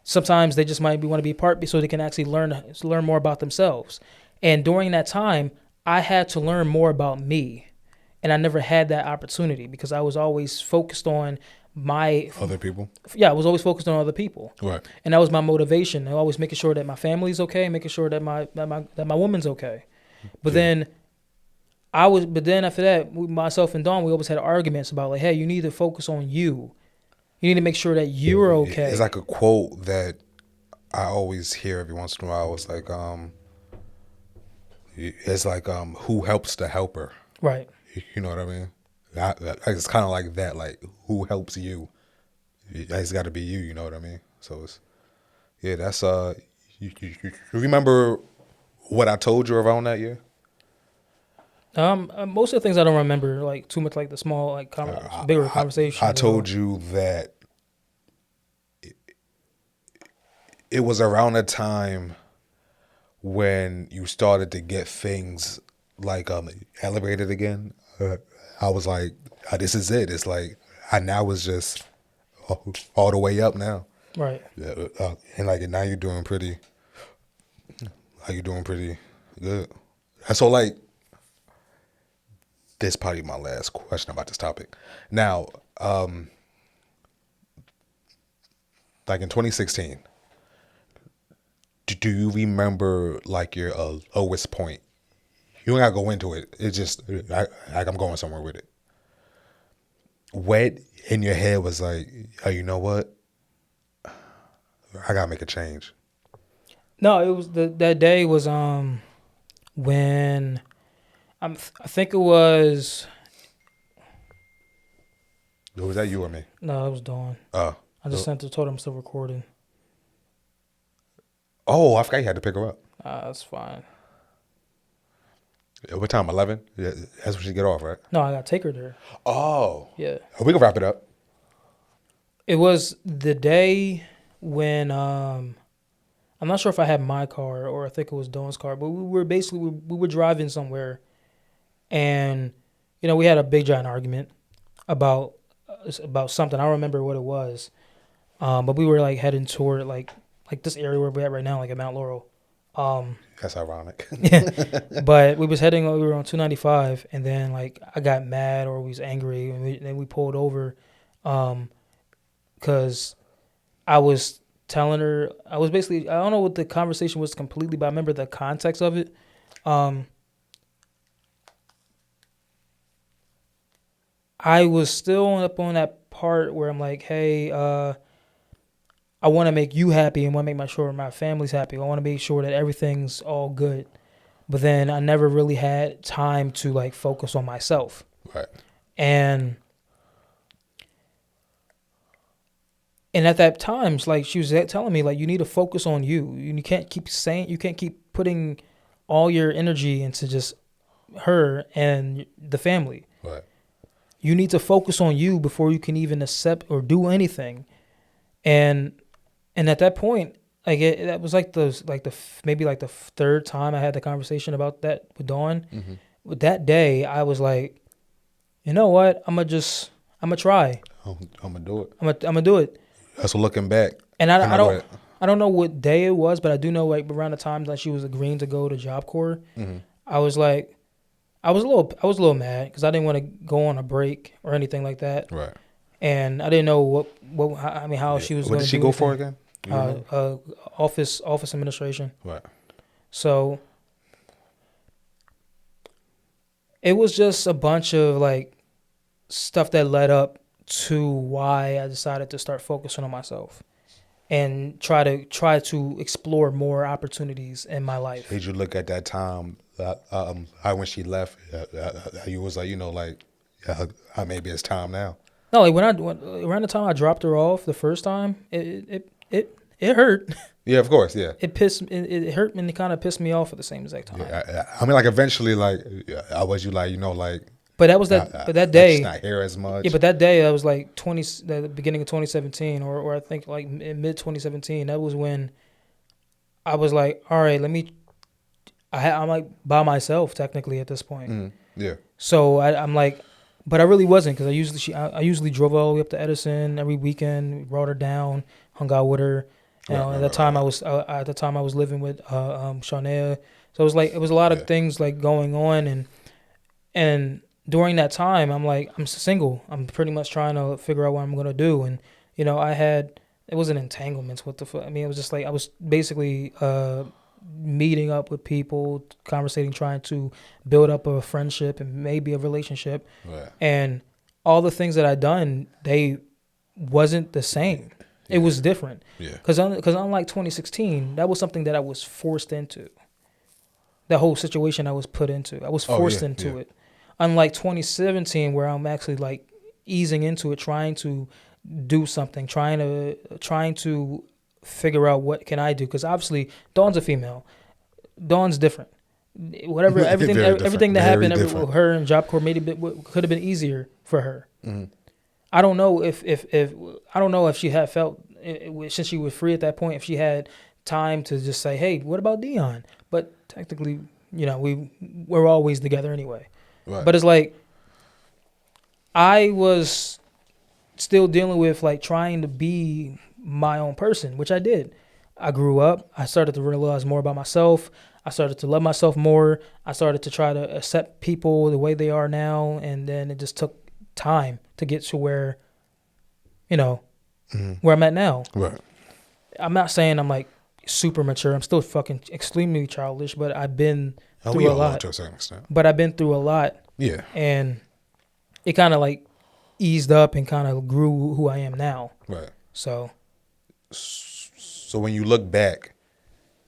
Speaker 1: Sometimes they just might want to be apart so they can actually learn more about themselves. And during that time, I had to learn more about me. And I never had that opportunity because I was always focused on
Speaker 2: Other people.
Speaker 1: I was always focused on other people.
Speaker 2: Right.
Speaker 1: And that was my motivation. I always making sure that my family's okay, making sure that my woman's okay. But then after that, myself and Dawn, we always had arguments about like, hey, you need to focus on you. You need to make sure that you're okay.
Speaker 2: It's like a quote that I always hear every once in a while. It's like, who helps the helper?
Speaker 1: Right.
Speaker 2: You know what I mean? It's kind of like that. Like, who helps you? It's got to be you. You know what I mean? So that's You remember what I told you around that year?
Speaker 1: Most of the things I don't remember, like too much, like the small, like bigger conversations.
Speaker 2: I told you that it was around the time when you started to get things like elevated again. I was like, this is it. It's like I now was just all the way up now.
Speaker 1: Right.
Speaker 2: And now you're doing pretty. You're doing pretty good. So like, this is probably my last question about this topic. Now, like in 2016, do you remember like your lowest point? You don't gotta go into it. It's just I'm going somewhere with it. What in your head was like, oh, you know what? I gotta make a change.
Speaker 1: No, it was that day was when I think it was.
Speaker 2: Was that you or me?
Speaker 1: No, it was Dawn.
Speaker 2: Oh.
Speaker 1: I just told her I'm still recording.
Speaker 2: Oh, I forgot you had to pick her up.
Speaker 1: That's fine.
Speaker 2: What time? 11? Yeah, that's when she get off, right?
Speaker 1: No, I gotta take her there.
Speaker 2: Oh.
Speaker 1: Yeah.
Speaker 2: We can wrap it up.
Speaker 1: It was the day when I'm not sure if I had my car or I think it was Dawn's car, but we were driving somewhere, and we had a big giant argument about something. I don't remember what it was, but we were like heading toward like this area where we're at right now, like at Mount Laurel.
Speaker 2: That's ironic.
Speaker 1: But we were on 295, and then like I got mad or we was angry, and then we pulled over, because I was telling her, I was basically, I don't know what the conversation was completely, but I remember the context of it. I was still up on that part where I'm like, hey, I want to make you happy and want to make sure my family's happy. I want to make sure that everything's all good. But then I never really had time to like focus on myself.
Speaker 2: Right. And
Speaker 1: at that time, like she was telling me, like, you need to focus on you. You can't keep putting all your energy into just her and the family.
Speaker 2: Right.
Speaker 1: You need to focus on you before you can even accept or do anything. And at that point, like that was maybe the third time I had the conversation about that with Dawn.
Speaker 2: Mm-hmm.
Speaker 1: With that day, I was like, you know what? I'm gonna try.
Speaker 2: I'm gonna do it.
Speaker 1: I'm gonna do it.
Speaker 2: That's looking back.
Speaker 1: And I don't know what day it was, but I do know like around the time that she was agreeing to go to Job Corps,
Speaker 2: mm-hmm.
Speaker 1: I was a little mad because I didn't want to go on a break or anything like that.
Speaker 2: Right.
Speaker 1: And I didn't know how she was.
Speaker 2: What did she go for again?
Speaker 1: Office administration.
Speaker 2: Right.
Speaker 1: So it was just a bunch of like stuff that led up to why I decided to start focusing on myself and try to explore more opportunities in my life.
Speaker 2: Did you look at that time when she left? You was like, maybe it's time now.
Speaker 1: No, like around the time I dropped her off the first time, it hurt.
Speaker 2: Yeah, of course, yeah.
Speaker 1: It hurt and it kind of pissed me off at the same exact time.
Speaker 2: Yeah, I mean, like eventually, like, was you like, like.
Speaker 1: But that was but that day.
Speaker 2: It's not here as much.
Speaker 1: Yeah, but that day, that was like the beginning of 2017, or I think like in mid 2017. That was when I was like, all right, I'm like by myself technically at this point.
Speaker 2: Yeah.
Speaker 1: So I'm like, but I really wasn't, because I usually drove all the way up to Edison every weekend, brought her down, hung out with her. At the time I was living with Shawnea. So it was a lot of things like going on, and during that time I'm like, I'm single. I'm pretty much trying to figure out what I'm gonna do, and it wasn't entanglements. What the fuck? I mean, it was just like I was basically meeting up with people, conversating, trying to build up a friendship and maybe a relationship. Right. And all the things that I done, they wasn't the same. Yeah. It was different. Yeah. Because unlike 2016, that was something that I was forced into. The whole situation I was put into, I was forced into it. Unlike 2017, where I'm actually like easing into it, trying to do something, trying to figure out what can I do, because obviously Dawn's a female. Dawn's different. Everything that happened with her and Job Corps could have been easier for her. Mm-hmm. I don't know if she had felt, since she was free at that point, if she had time to just say, hey, what about Dion? But technically, we're always together anyway. Right. But it's like I was still dealing with like trying to be my own person, which I did. I grew up. I started to realize more about myself. I started to love myself more. I started to try to accept people the way they are now. And then it just took time to get to where, where I'm at now. Right. I'm not saying I'm like super mature. I'm still fucking extremely childish, but I've been through a lot. To a certain extent. But I've been through a lot. Yeah. And it kind of like eased up and kind of grew who I am now. Right. So
Speaker 2: when you look back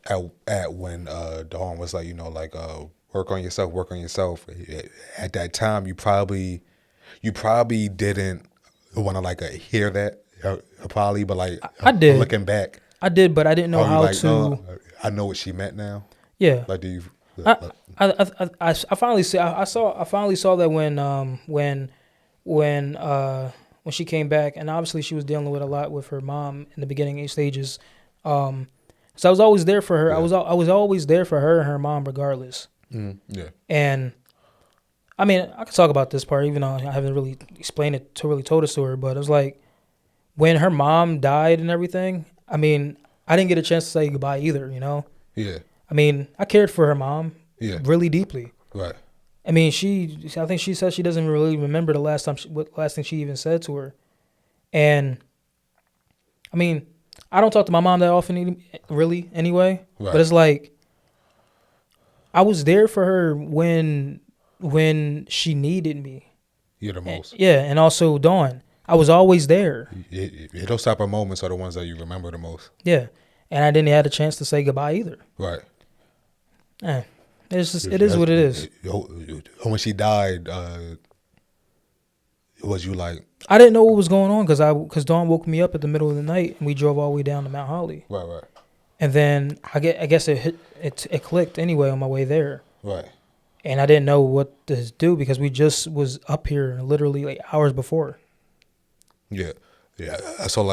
Speaker 2: at when Dawn was like, work on yourself. At that time, you probably didn't want to like hear that, probably, but like
Speaker 1: I did.
Speaker 2: Looking back,
Speaker 1: I did, but I didn't know how to.
Speaker 2: I know what she meant now.
Speaker 1: Yeah.
Speaker 2: Like, do you?
Speaker 1: I finally saw that when she came back, and obviously she was dealing with a lot with her mom in the beginning stages. So I was always there for her. Yeah. I was always there for her and her mom regardless. Yeah. And I mean, I could talk about this part even though I haven't really explained it to really told it to her, but it was like when her mom died and everything, I mean, I didn't get a chance to say goodbye either, Yeah. I mean, I cared for her mom really deeply. Right. I mean, I think she said she doesn't really remember the last thing she even said to her. And I mean, I don't talk to my mom that often, really, anyway. Right. But it's like I was there for her when she needed me.
Speaker 2: You're the most.
Speaker 1: Yeah, and also Dawn. I was always there.
Speaker 2: Those type of moments are the ones that you remember the most.
Speaker 1: Yeah, and I didn't have a chance to say goodbye either.
Speaker 2: Right.
Speaker 1: It is what it is.
Speaker 2: When she died, was you like?
Speaker 1: I didn't know what was going on because Dawn woke me up at the middle of the night and we drove all the way down to Mount Holly.
Speaker 2: Right.
Speaker 1: And then I guess it clicked anyway on my way there.
Speaker 2: Right.
Speaker 1: And I didn't know what to do because we just was up here literally like hours before.
Speaker 2: Yeah. So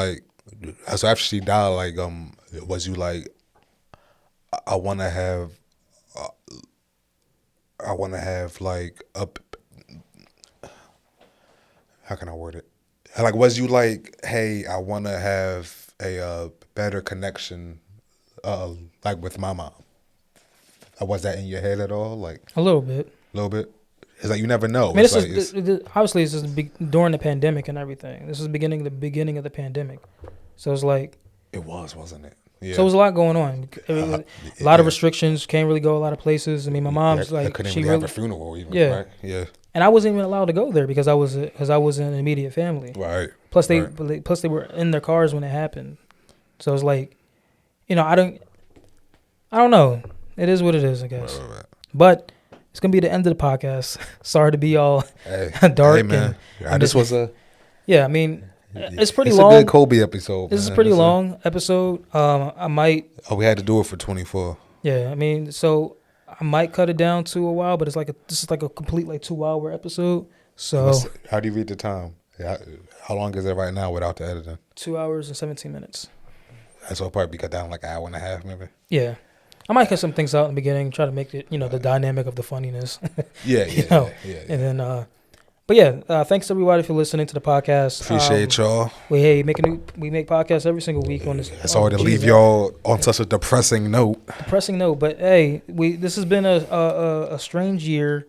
Speaker 2: after she died, like was you like, I want to have like a. How can I word it? Like, was you like, hey, I want to have a better connection, like with my mom? Was that in your head at all? Like
Speaker 1: a little bit.
Speaker 2: It's like you never know.
Speaker 1: I mean, obviously this is during the pandemic and everything. This is the beginning of the pandemic, so it's like
Speaker 2: it wasn't it? Yeah.
Speaker 1: So it was a lot going on. A lot of restrictions. Can't really go a lot of places. I mean, my mom's like
Speaker 2: couldn't even have a funeral even.
Speaker 1: Yeah.
Speaker 2: Right? Yeah.
Speaker 1: And I wasn't even allowed to go there because I was in an immediate family.
Speaker 2: Right.
Speaker 1: Plus they were in their cars when it happened. So it's like, I don't know. It is what it is, I guess. Right. But it's gonna be the end of the podcast. Sorry to be all
Speaker 2: Hey,
Speaker 1: dark.
Speaker 2: Hey, man. This was a.
Speaker 1: Yeah, I mean, it's pretty
Speaker 2: it's
Speaker 1: long.
Speaker 2: a good Kobe episode.
Speaker 1: This is
Speaker 2: man.
Speaker 1: a pretty long episode. I might.
Speaker 2: Oh, we had to do it for 24.
Speaker 1: Yeah, I mean, so I might cut it down to a while, but it's like this is like a complete like 2-hour episode. So
Speaker 2: How do you read the time? How long is it right now without the editing?
Speaker 1: 2 hours and 17 minutes.
Speaker 2: And so it'll probably be cut down like an hour and a half, maybe.
Speaker 1: Yeah. I might cut some things out in the beginning, try to make it, the dynamic of the funniness.
Speaker 2: Yeah.
Speaker 1: And then, but yeah, thanks everybody for listening to the podcast.
Speaker 2: Appreciate y'all.
Speaker 1: We make podcasts every single week on this.
Speaker 2: Sorry to leave y'all on such a depressing note.
Speaker 1: But hey, this has been a strange year.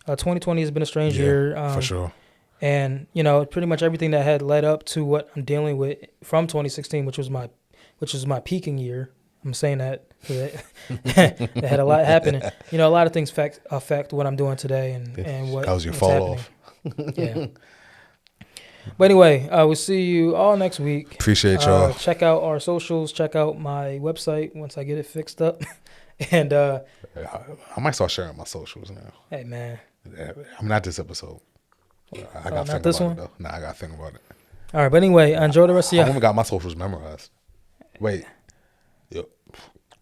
Speaker 1: 2020 has been a strange year.
Speaker 2: For sure.
Speaker 1: And pretty much everything that had led up to what I'm dealing with from 2016, which was my peaking year. I'm saying that that had a lot happening. A lot of things affect what I'm doing today and what
Speaker 2: that was your
Speaker 1: what's
Speaker 2: fall
Speaker 1: happening.
Speaker 2: off.
Speaker 1: Yeah. But anyway, we'll see you all next week.
Speaker 2: Appreciate y'all.
Speaker 1: Check out our socials. Check out my website once I get it fixed up. And
Speaker 2: I might start sharing my socials now.
Speaker 1: hey, man.
Speaker 2: I'm not this episode. I got to
Speaker 1: not
Speaker 2: think
Speaker 1: this
Speaker 2: about
Speaker 1: one?
Speaker 2: it, though. Nah, I got to think about it.
Speaker 1: All right, but anyway, enjoy the rest of
Speaker 2: I
Speaker 1: your.
Speaker 2: only got my socials memorized. Wait.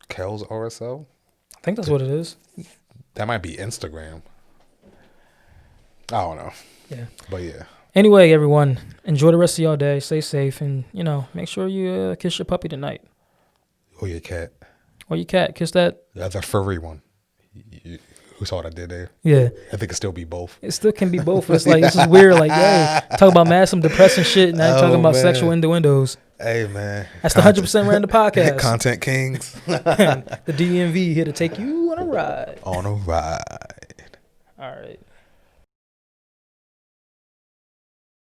Speaker 2: Kel's RSL?
Speaker 1: I think that's what it is.
Speaker 2: That might be Instagram. I don't know.
Speaker 1: Yeah.
Speaker 2: But yeah.
Speaker 1: Anyway, everyone, enjoy the rest of your day. Stay safe, and make sure you kiss your puppy tonight
Speaker 2: Or your cat.
Speaker 1: or your cat. Kiss that.
Speaker 2: That's a furry one. Who saw what I did there?
Speaker 1: Yeah.
Speaker 2: I think it still be both.
Speaker 1: It still can be both. It's like, this is weird. Like, hey, talk about some depressing shit, and now talking about
Speaker 2: man.
Speaker 1: sexual innuendos.
Speaker 2: Hey, man.
Speaker 1: That's the 100% Random Podcast.
Speaker 2: Content Kings.
Speaker 1: The DMV here to take you on a ride.
Speaker 2: On a ride.
Speaker 1: All right.